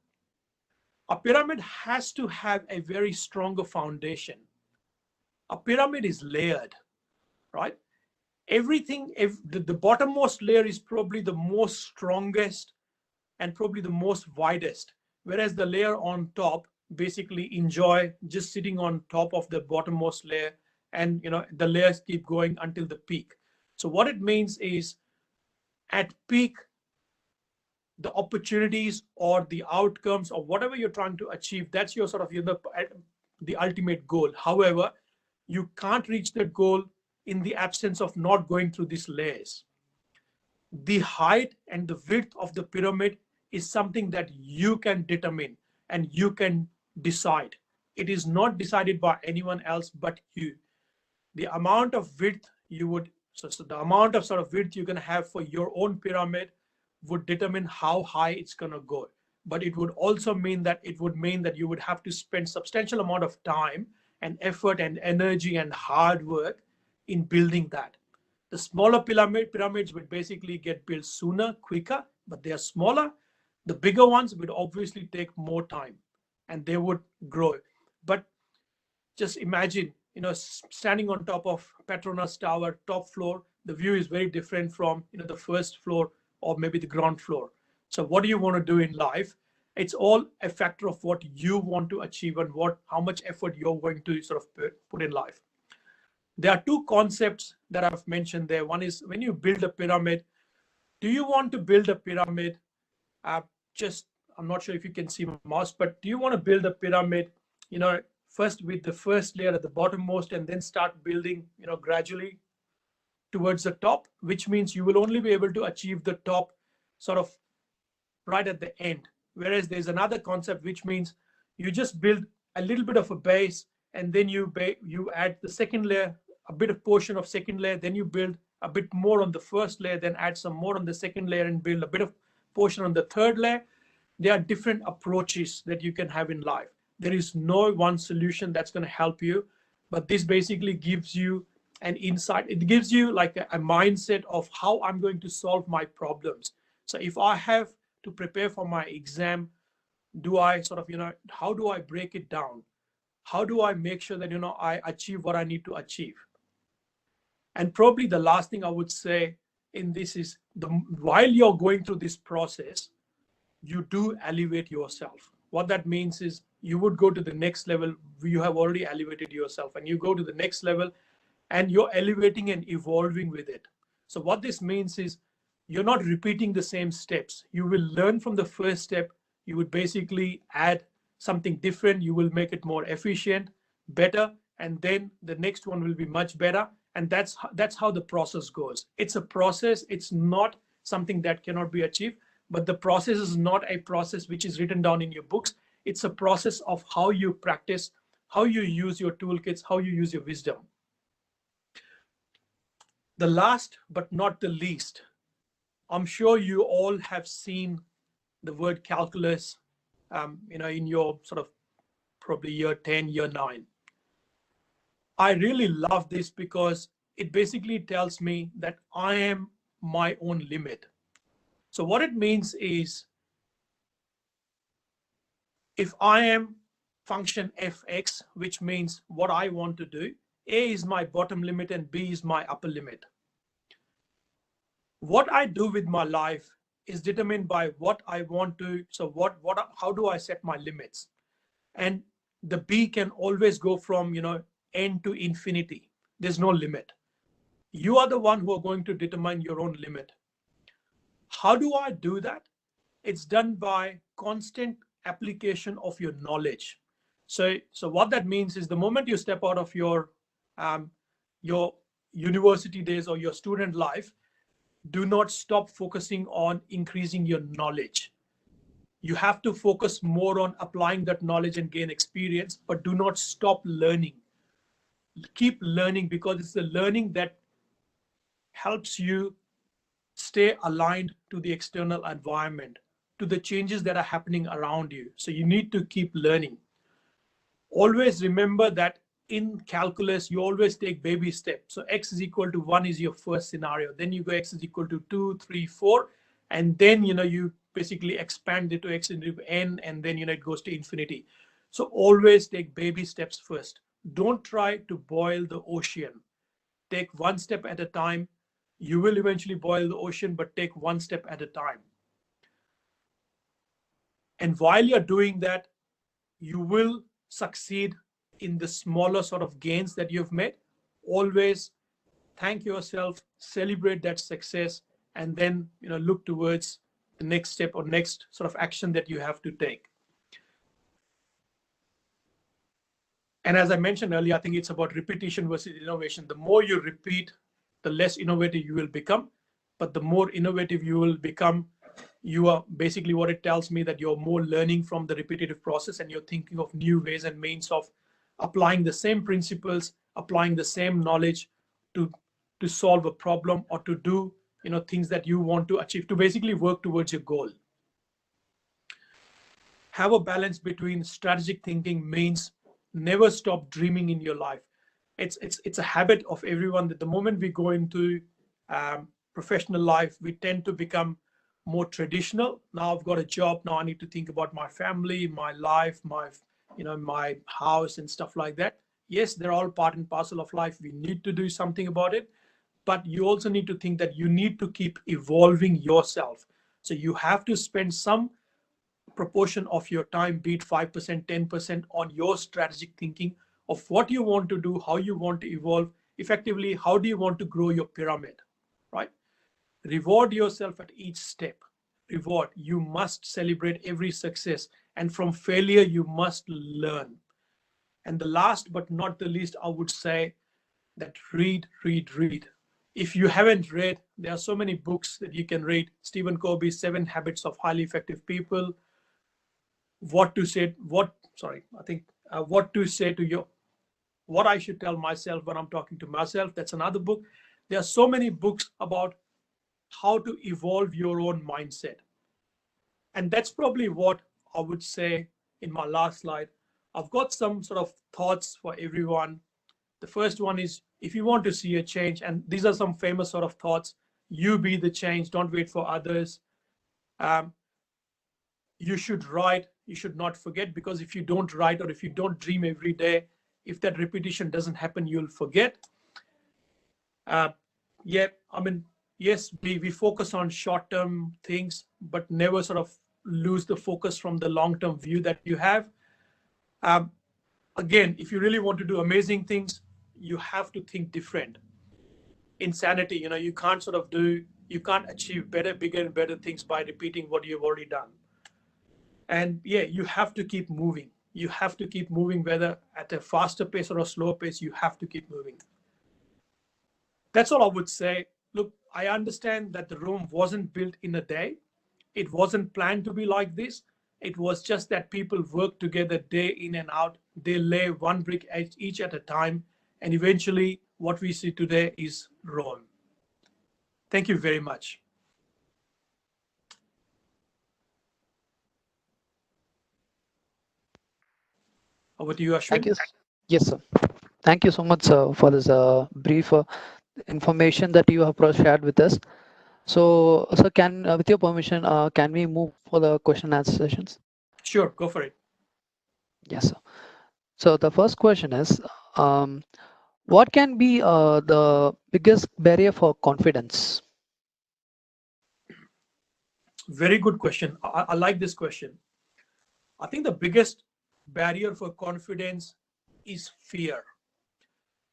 A pyramid has to have a very stronger foundation. A pyramid is layered, right? Everything, if the bottommost layer is probably the most strongest and probably the most widest, whereas the layer on top basically enjoy just sitting on top of the bottommost layer, and the layers keep going until the peak. So what it means is, at peak, the opportunities or the outcomes or whatever you're trying to achieve, that's your sort of the ultimate goal. However, you can't reach that goal in the absence of not going through these layers. The height and the width of the pyramid is something that you can determine and you can decide. It is not decided by anyone else but you. The amount of width you would, so the amount of sort of width you're going to have for your own pyramid would determine how high it's going to go. But it would also mean that you would have to spend substantial amount of time and effort and energy and hard work in building that. The smaller pyramids would basically get built sooner, quicker, but they are smaller. The bigger ones would obviously take more time and they would grow. But just imagine, standing on top of Petronas Tower, top floor, the view is very different from, the first floor or maybe the ground floor. So what do you want to do in life? It's all a factor of what you want to achieve and how much effort you're going to sort of put in life. There are two concepts that I've mentioned there. One is, when you build a pyramid, do you want to build a pyramid? Just, I'm not sure if you can see my mouse, but do you want to build a pyramid, first with the first layer at the bottommost and then start building, gradually towards the top, which means you will only be able to achieve the top sort of right at the end. Whereas there's another concept, which means you just build a little bit of a base and then you add the second layer, a bit of portion of second layer, then you build a bit more on the first layer, then add some more on the second layer and build a bit of portion on the third layer. There are different approaches that you can have in life. There is no one solution that's going to help you, but this basically gives you an insight. It gives you like a mindset of how I'm going to solve my problems. So if I have to prepare for my exam, do I sort of, how do I break it down? How do I make sure that, I achieve what I need to achieve? And probably the last thing I would say in this is, while you're going through this process, you do elevate yourself. What that means is, you would go to the next level. You have already elevated yourself and you go to the next level and you're elevating and evolving with it. So what this means is, you're not repeating the same steps. You will learn from the first step. You would basically add something different. You will make it more efficient, better, and then the next one will be much better. And that's how the process goes. It's a process. It's not something that cannot be achieved, but the process is not a process which is written down in your books. It's a process of how you practice, how you use your toolkits, how you use your wisdom. The last but not the least, I'm sure you all have seen the word calculus, in your sort of probably year 10, year 9. I really love this because it basically tells me that I am my own limit. So what it means is, if I am function fx, which means what I want to do, a is my bottom limit and b is my upper limit. What I do with my life is determined by what I want to. So how do I set my limits? And the b can always go from n to infinity. There's no limit. You are the one who are going to determine your own limit. How do I do that? It's done by constant application of your knowledge. So what that means is, the moment you step out of your university days or your student life, do not stop focusing on increasing your knowledge. You have to focus more on applying that knowledge and gain experience, but do not stop learning. Keep learning, because it's the learning that helps you stay aligned to the external environment, to the changes that are happening around you. So you need to keep learning. Always remember that in calculus, you always take baby steps. So x is equal to 1 is your first scenario. Then you go x is equal to 2, 3, 4. And then, you basically expand it to x into n, and then it goes to infinity. So always take baby steps first. Don't try to boil the ocean. Take one step at a time. You will eventually boil the ocean, but take one step at a time. And while you're doing that, you will succeed in the smaller sort of gains that you've made. Always thank yourself, celebrate that success, and then look towards the next step or next sort of action that you have to take. And as I mentioned earlier, I think it's about repetition versus innovation. The more you repeat, the less innovative you will become. But the more innovative you will become, you are basically, what it tells me, that you're more learning from the repetitive process, and you're thinking of new ways and means of applying the same principles, applying the same knowledge to solve a problem, or to do things that you want to achieve, to basically work towards your goal. Have a balance between strategic thinking means never stop dreaming in your life. It's a habit of everyone that the moment we go into professional life, we tend to become more traditional. Now I've got a job. Now I need to think about my family, my life, my house and stuff like that. Yes, they're all part and parcel of life. We need to do something about it. But you also need to think that you need to keep evolving yourself. So you have to spend some proportion of your time, be it 5%, 10%, on your strategic thinking of what you want to do, how you want to evolve, effectively, how do you want to grow your pyramid, right? Reward yourself at each step. Reward. You must celebrate every success. And from failure, you must learn. And the last but not the least, I would say that read, read, read. If you haven't read, there are so many books that you can read. Stephen Covey's 7 Habits of Highly Effective People. What to say to you, what I should tell myself when I'm talking to myself. That's another book. There are so many books about how to evolve your own mindset. And that's probably what I would say in my last slide. I've got some sort of thoughts for everyone. The first one is, if you want to see a change, and these are some famous sort of thoughts: you be the change, don't wait for others. You should write, you should not forget, because if you don't write, or if you don't dream every day, if that repetition doesn't happen, you'll forget. Yeah, I mean, yes, we focus on short-term things, but never sort of lose the focus from the long-term view that you have. Again, if you really want to do amazing things, you have to think different. Insanity, you can't achieve better, bigger, and better things by repeating what you've already done. And yeah, you have to keep moving. You have to keep moving, whether at a faster pace or a slower pace, you have to keep moving. That's all I would say. Look, I understand that the room wasn't built in a day. It wasn't planned to be like this. It was just that people work together day in and out. They lay one brick each at a time. And eventually, what we see today is Rome. Thank you very much. Over to you, Thank Ashwin. you. Yes, sir. Thank you so much, sir, for this brief information that you have shared with us. So, sir, with your permission, can we move for the question and answer sessions? Sure, go for it. Yes, sir. So the first question is, um, what can be the biggest barrier for confidence? Very good question. I like this question. I think the biggest barrier for confidence is fear.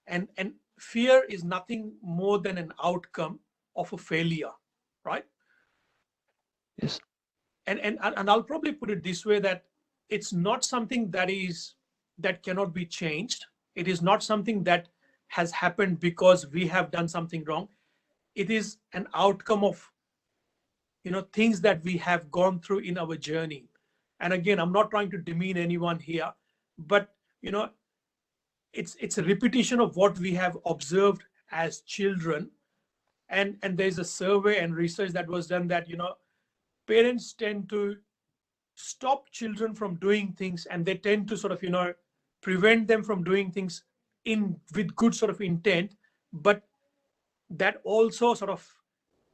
And fear is nothing more than an outcome of a failure, right? Yes. And I'll probably put it this way, that it's not something that cannot be changed. It is not something that has happened because we have done something wrong. It is an outcome of things that we have gone through in our journey. And again, I'm not trying to demean anyone here, but it's a repetition of what we have observed as children. And there's a survey and research that was done that parents tend to stop children from doing things, and they tend to sort of prevent them from doing things in with good sort of intent, but that also sort of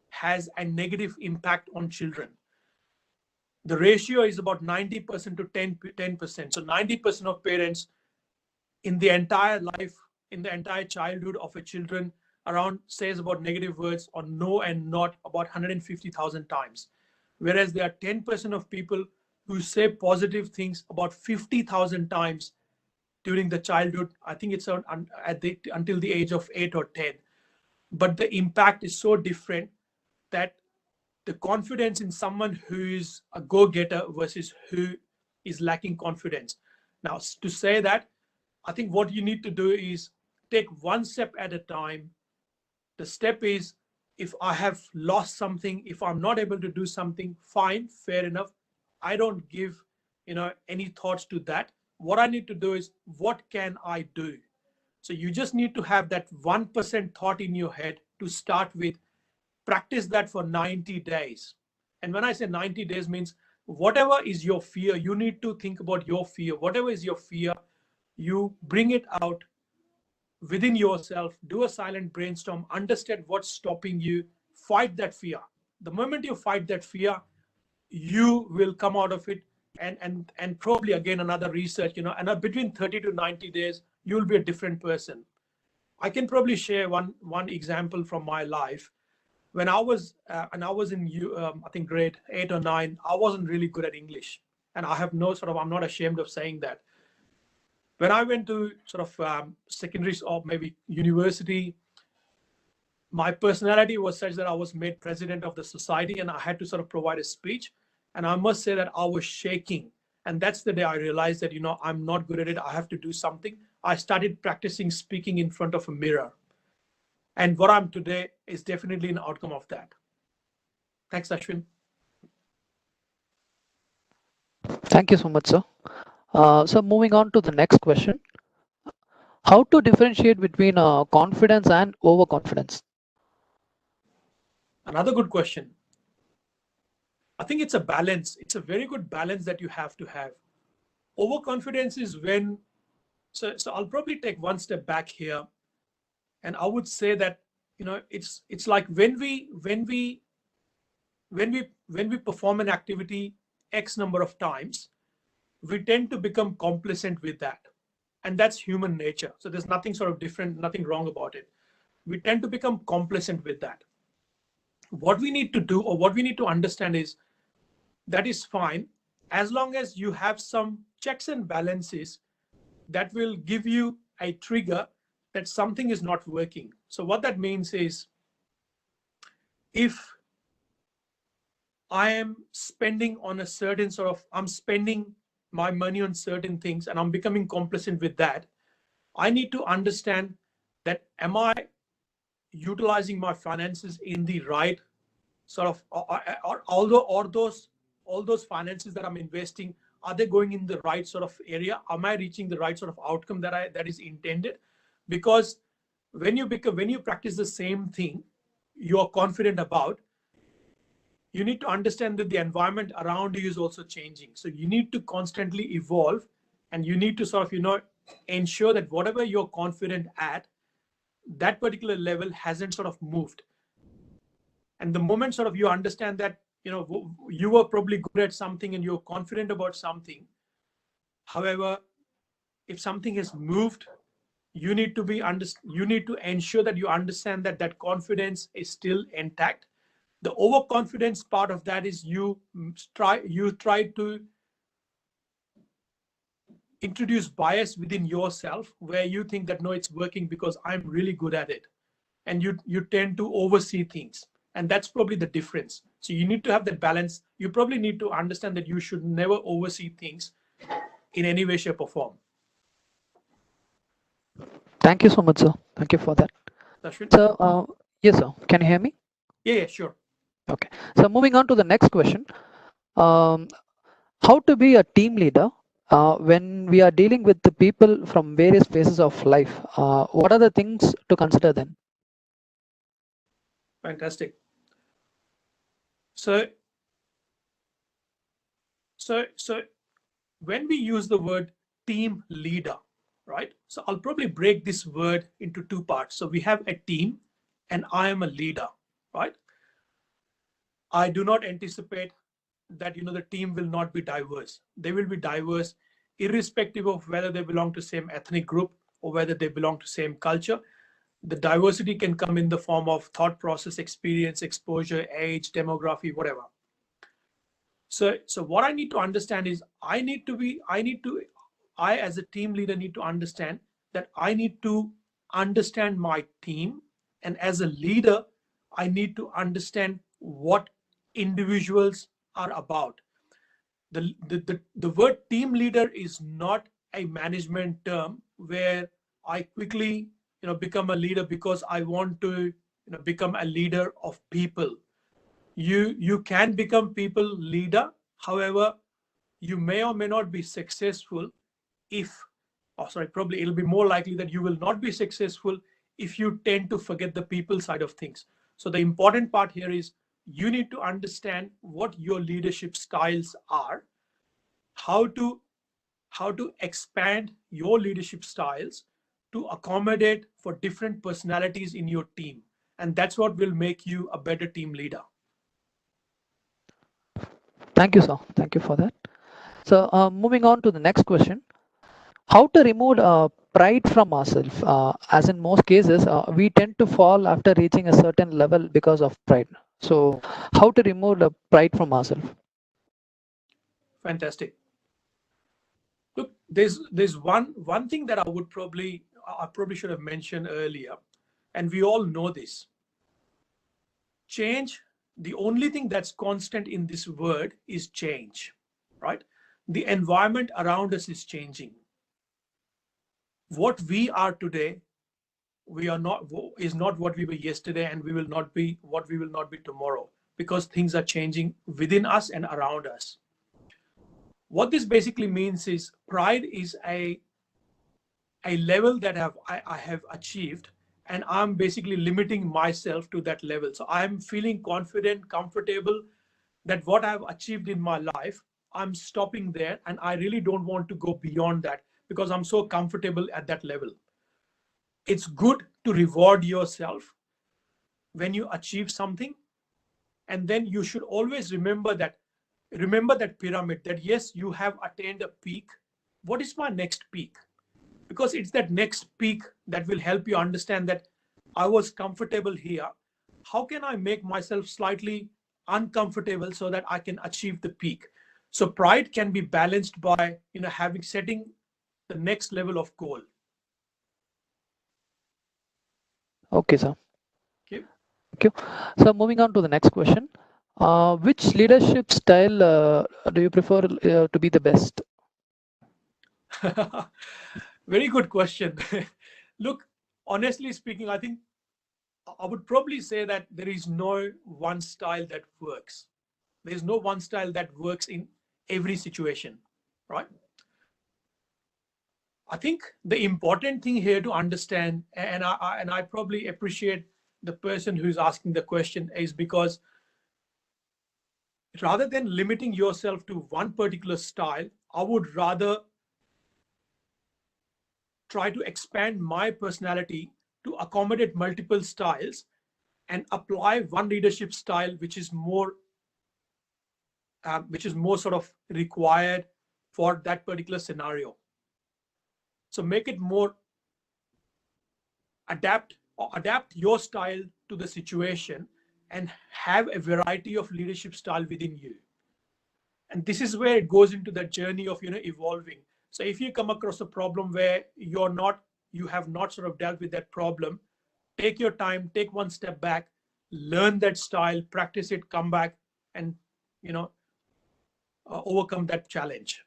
has a negative impact on children. the ratio is about 90% to 10%. So 90% of parents in the entire life, in the entire childhood of a children, around says about negative words or no and not about 150,000 times. Whereas there are 10% of people who say positive things about 50,000 times during the childhood. I think it's until the age of 8 or 10. But the impact is so different that the confidence in someone who is a go-getter versus who is lacking confidence. Now, to say that, I think what you need to do is take one step at a time. The step is, if I have lost something, if I'm not able to do something, fine, fair enough. I don't give, any thoughts to that. What I need to do is, what can I do? So you just need to have that 1% thought in your head to start with. Practice that for 90 days. And when I say 90 days means whatever is your fear, you need to think about your fear. Whatever is your fear, you bring it out within yourself, do a silent brainstorm, understand what's stopping you, fight that fear. The moment you fight that fear, you will come out of it. And probably again another research, and between 30 to 90 days, you'll be a different person. I can probably share one example from my life. When I was in I think grade 8 or 9, I wasn't really good at English, and I'm not ashamed of saying that. When I went to secondary or maybe university, my personality was such that I was made president of the society, and I had to sort of provide a speech. And I must say that I was shaking. And that's the day I realized that, I'm not good at it. I have to do something. I started practicing speaking in front of a mirror. And what I'm today is definitely an outcome of that. Thanks, Ashwin. Thank you so much, sir. So moving on to the next question. How to differentiate between confidence and overconfidence? Another good question. I think it's a balance. It's a very good balance that you have to have. Overconfidence is when, so I'll probably take one step back here. And I would say that, it's like when we perform an activity X number of times, we tend to become complacent with that. And that's human nature. So there's nothing sort of different, nothing wrong about it. We tend to become complacent with that. What we need to do, or what we need to understand, is that is fine as long as you have some checks and balances that will give you a trigger that something is not working. So what that means is, if I am spending on a certain I'm spending my money on certain things and I'm becoming complacent with that, I need to understand that, am I utilizing my finances in the right or all those finances that I'm investing, are they going in the right sort of area? Am I reaching the right sort of outcome that is intended? Because when you practice the same thing you're confident about, you need to understand that the environment around you is also changing. So you need to constantly evolve, and you need to ensure that whatever you're confident at, that particular level hasn't moved. And the moment you understand that, you were probably good at something and you're confident about something. However, if something has moved, you need to ensure that you understand that that confidence is still intact. The overconfidence part of that is you try to introduce bias within yourself, where you think that, no, it's working because I'm really good at it, and you tend to oversee things. And that's probably the difference. So you need to have that balance. You probably need to understand that you should never oversee things in any way, shape, or form. Thank you so much, sir. Thank you for that. Ashwin? So, yes, sir. Can you hear me? Yeah, sure. Okay. So moving on to the next question. Um, how to be a team leader when we are dealing with the people from various phases of life? What are the things to consider then? Fantastic. So when we use the word team leader, right? So I'll probably break this word into two parts. So we have a team and I am a leader, right? I do not anticipate that the team will not be diverse. They will be diverse irrespective of whether they belong to same ethnic group or whether they belong to same culture. The diversity can come in the form of thought process, experience, exposure, age, demography, whatever. So what I need to understand is I as a team leader need to understand that I need to understand my team, and as a leader, I need to understand what individuals are about. The word team leader is not a management term where I quickly become a leader because I want to become a leader of people. You can become people leader. However, you may or may not be successful if, probably it'll be more likely that you will not be successful if you tend to forget the people side of things. So the important part here is you need to understand what your leadership styles are, how to expand your leadership styles to accommodate for different personalities in your team, and that's what will make you a better team leader. Thank you, sir. Thank you for that. So, moving on to the next question. How to remove pride from ourselves? As in most cases, we tend to fall after reaching a certain level because of pride. So, how to remove the pride from ourselves? Fantastic. Look, there's one thing that I probably should have mentioned earlier, and we all know this. Change, the only thing that's constant in this word is change, right? The environment around us is changing. What we are today, we are not is not what we were yesterday, and we will not be what we will not be tomorrow, because things are changing within us and around us. What this basically means is pride is a level that I have achieved, and I'm basically limiting myself to that level. So I'm feeling confident, comfortable that what I've achieved in my life, I'm stopping there, and I really don't want to go beyond that because I'm so comfortable at that level. It's good to reward yourself when you achieve something, and then you should always remember that pyramid, that yes, you have attained a peak. What is my next peak? Because it's that next peak that will help you understand that I was comfortable here. How can I make myself slightly uncomfortable so that I can achieve the peak? So pride can be balanced by having setting the next level of goal. Okay, sir. Okay. Thank you. So, moving on to the next question. Which leadership style do you prefer to be the best? Very good question. Look, honestly speaking, I think I would probably say that there is no one style that works. There's no one style that works in every situation, right? I think the important thing here to understand, and I probably appreciate the person who's asking the question, is because rather than limiting yourself to one particular style, I would rather try to expand my personality to accommodate multiple styles and apply one leadership style which is more sort of required for that particular scenario. So make it more adapt your style to the situation and have a variety of leadership style within you. And this is where it goes into that journey of evolving. So if you come across a problem where you have not sort of dealt with that problem, take your time, take one step back, learn that style, practice it, come back, and you know overcome that challenge.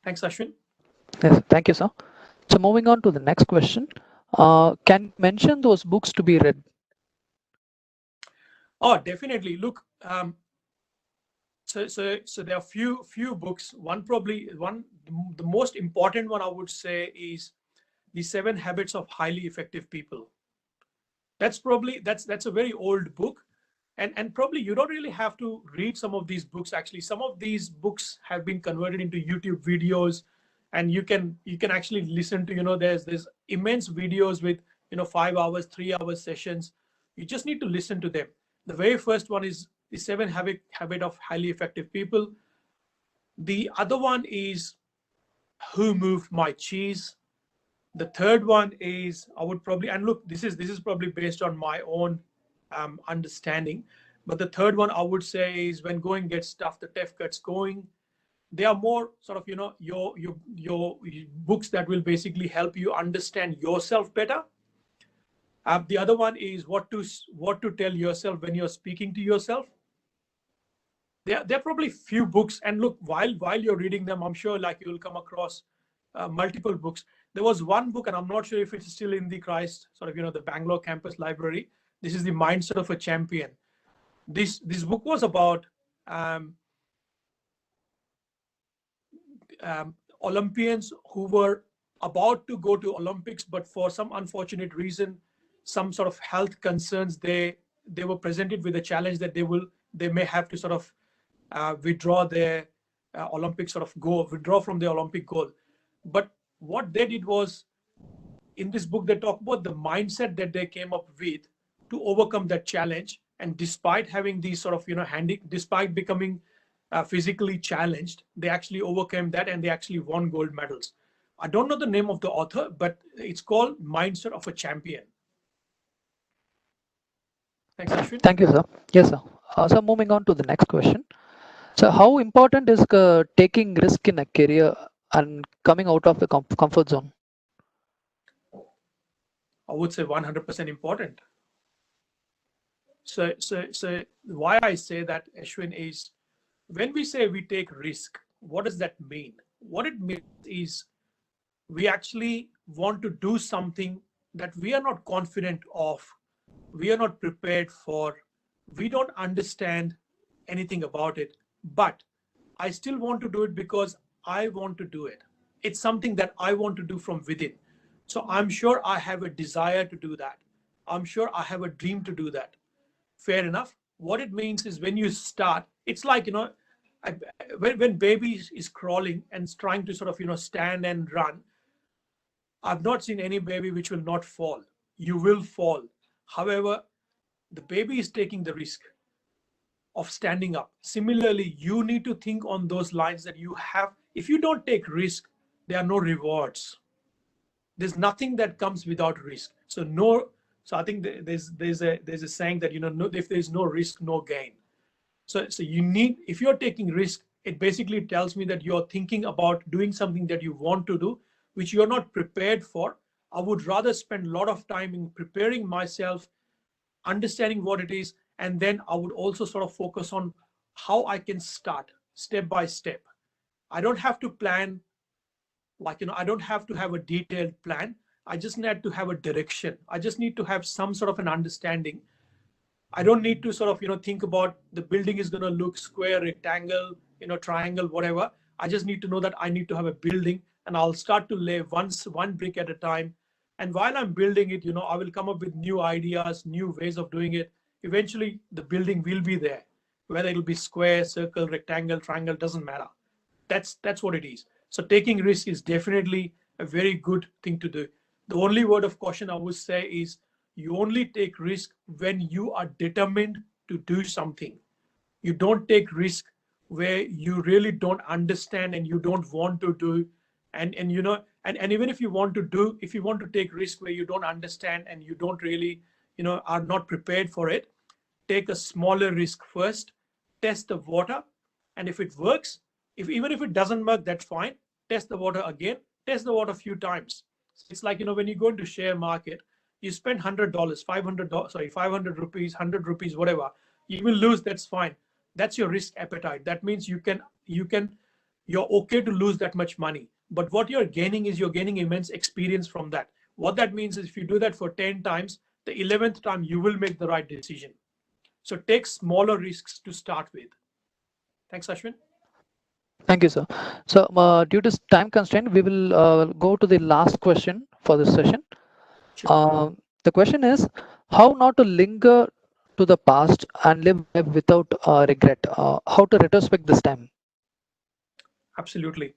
Thanks, Ashwin. Yes, thank you, sir. So, moving on to the next question. Can you mention those books to be read? Oh, definitely. Look, so there are few books. The most important one I would say is The 7 Habits of Highly Effective People. That's a very old book, and probably you don't really have to read some of these books. Actually, some of these books have been converted into YouTube videos, and you can actually listen to there's immense videos with 5 hours, 3 hours sessions. You just need to listen to them. The very first one is the seven habit of highly effective people. The other one is Who Moved My Cheese. The third one is, I would probably, and look, this is probably based on my own understanding, but the third one I would say is When Going Gets Tough, the Tough Gets Going. They are more sort of, your books that will basically help you understand yourself better. The other one is what to tell yourself when you're speaking to yourself. There are probably few books, and look, while you're reading them, I'm sure like you'll come across multiple books. There was one book, and I'm not sure if it's still in the Christ sort of, the Bangalore campus library. This is The Mindset of a Champion. This book was about Olympians who were about to go to Olympics, but for some unfortunate reason, some sort of health concerns, they were presented with a challenge that they may have to sort of withdraw their Olympic sort of goal, withdraw from the Olympic goal. But what they did was, in this book, they talk about the mindset that they came up with to overcome that challenge. And despite having these sort of, despite becoming physically challenged, they actually overcame that and they actually won gold medals. I don't know the name of the author, but it's called Mindset of a Champion. Thanks, Ashwin. Thank you, sir. Yes, sir. So moving on to the next question. So how important is taking risk in a career and coming out of the comfort zone? I would say 100% important. So why I say that, Ashwin, is when we say we take risk, what does that mean? What it means is we actually want to do something that we are not confident of, we are not prepared for, we don't understand anything about it, but I still want to do it because I want to do it. It's something that I want to do from within. So I'm sure I have a desire to do that. I'm sure I have a dream to do that. Fair enough. What it means is when you start, it's like, when baby is crawling and trying to sort of, stand and run, I've not seen any baby which will not fall. You will fall. However, the baby is taking the risk of standing up. Similarly, you need to think on those lines that you have. If you don't take risk, there are no rewards. There's nothing that comes without risk. So I think there's a saying that, if there's no risk, no gain. So you need, if you're taking risk, it basically tells me that you're thinking about doing something that you want to do, which you're not prepared for. I would rather spend a lot of time in preparing myself, understanding what it is, and then I would also sort of focus on how I can start step by step. I don't have to plan, I don't have to have a detailed plan. I just need to have a direction. I just need to have some sort of an understanding. I don't need to sort of, think about the building is going to look square, rectangle, triangle, whatever. I just need to know that I need to have a building, and I'll start to lay one brick at a time. And while I'm building it, I will come up with new ideas, new ways of doing it. Eventually, the building will be there. Whether it'll be square, circle, rectangle, triangle, doesn't matter. That's what it is. So taking risk is definitely a very good thing to do. The only word of caution I would say is you only take risk when you are determined to do something. You don't take risk where you really don't understand and you don't want to do. And even if you want to take risk where you don't understand and you don't really, are not prepared for it, take a smaller risk first, test the water, and if it works, even if it doesn't work, that's fine. Test the water again, test the water a few times. It's like, when you go into share market, you spend $100, $500, 500 rupees, 100 rupees, whatever. You will lose, that's fine. That's your risk appetite. That means you're okay to lose that much money. But what you're gaining is you're gaining immense experience from that. What that means is if you do that for 10 times, the 11th time you will make the right decision. So take smaller risks to start with. Thanks, Ashwin. Thank you, sir. So due to time constraint, we will go to the last question for this session. Sure. The question is how not to linger to the past and live life without regret. How to retrospect this time. Absolutely.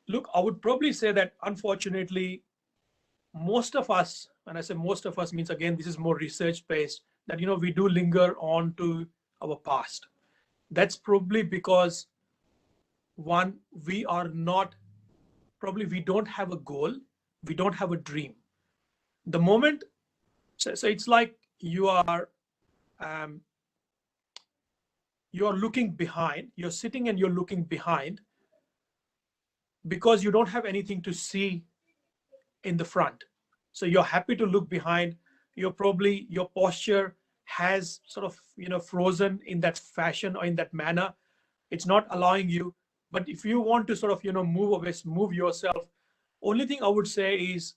Look, I would probably say that unfortunately, most of us, and I say most of us means, again, this is more research based, that we do linger on to our past. That's probably because, one, we are not, probably we don't have a goal, we don't have a dream. The moment, so it's like um, you are looking behind, you're sitting and you're looking behind because you don't have anything to see in the front. So you're happy to look behind. Your posture has sort of frozen in that fashion or in that manner. It's not allowing you. But if you want to sort of move away, move yourself, only thing I would say is,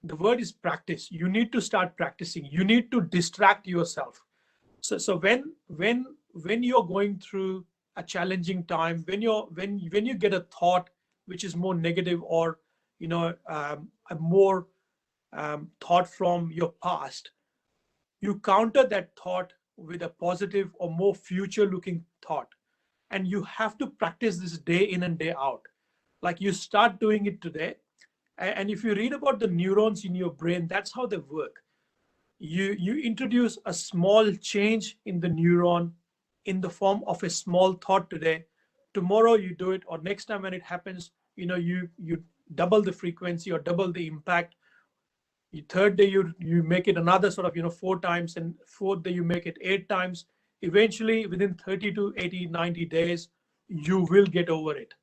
the word is practice. You need to start practicing. You need to distract yourself. So when you're going through a challenging time, when you get a thought which is more negative, or a more thought from your past, you counter that thought with a positive or more future looking thought. And you have to practice this day in and day out. Like, you start doing it today. And if you read about the neurons in your brain, that's how they work. You introduce a small change in the neuron in the form of a small thought today. Tomorrow you do it, or next time when it happens, you double the frequency or double the impact. The third day you make it another sort of 4 times, and fourth day you make it 8 times. Eventually, within 30 to 80, 90 days, you will get over it.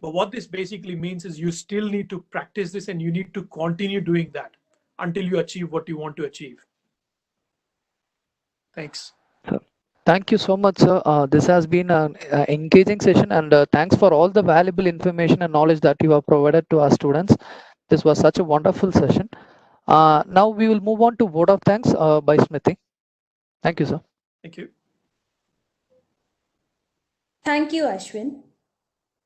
But what this basically means is, you still need to practice this, and you need to continue doing that until you achieve what you want to achieve. Thanks. Thank you so much, sir. This has been an engaging session, and thanks for all the valuable information and knowledge that you have provided to our students. This was such a wonderful session. Now we will move on to vote of thanks by Smriti. Thank you, sir. Thank you. Thank you, Ashwin.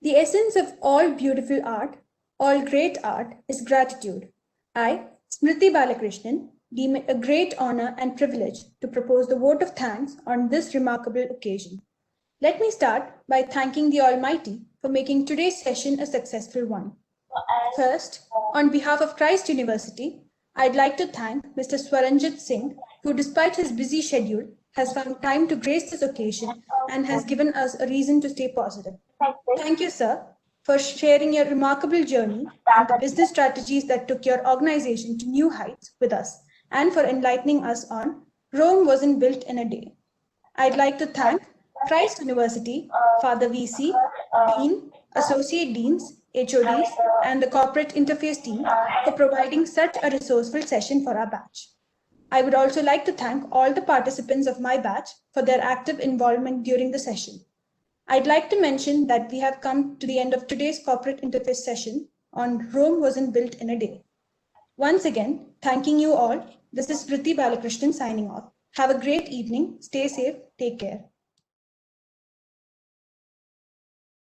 The essence of all beautiful art, all great art, is gratitude. I, Smriti Balakrishnan, deem it a great honor and privilege to propose the vote of thanks on this remarkable occasion. Let me start by thanking the Almighty for making today's session a successful one. First, on behalf of Christ University, I'd like to thank Mr. Swaranjit Singh, who, despite his busy schedule, has found time to grace this occasion and has given us a reason to stay positive. Thank you, sir, for sharing your remarkable journey and the business strategies that took your organization to new heights with us, and for enlightening us on Rome wasn't built in a day. I'd like to thank Christ University, Father VC, Dean, Associate Deans, HODs, and the corporate interface team for providing such a resourceful session for our batch. I would also like to thank all the participants of my batch for their active involvement during the session. I'd like to mention that we have come to the end of today's corporate interface session on Rome wasn't built in a day. Once again, thanking you all. This is Smriti Balakrishnan signing off. Have a great evening. Stay safe. Take care.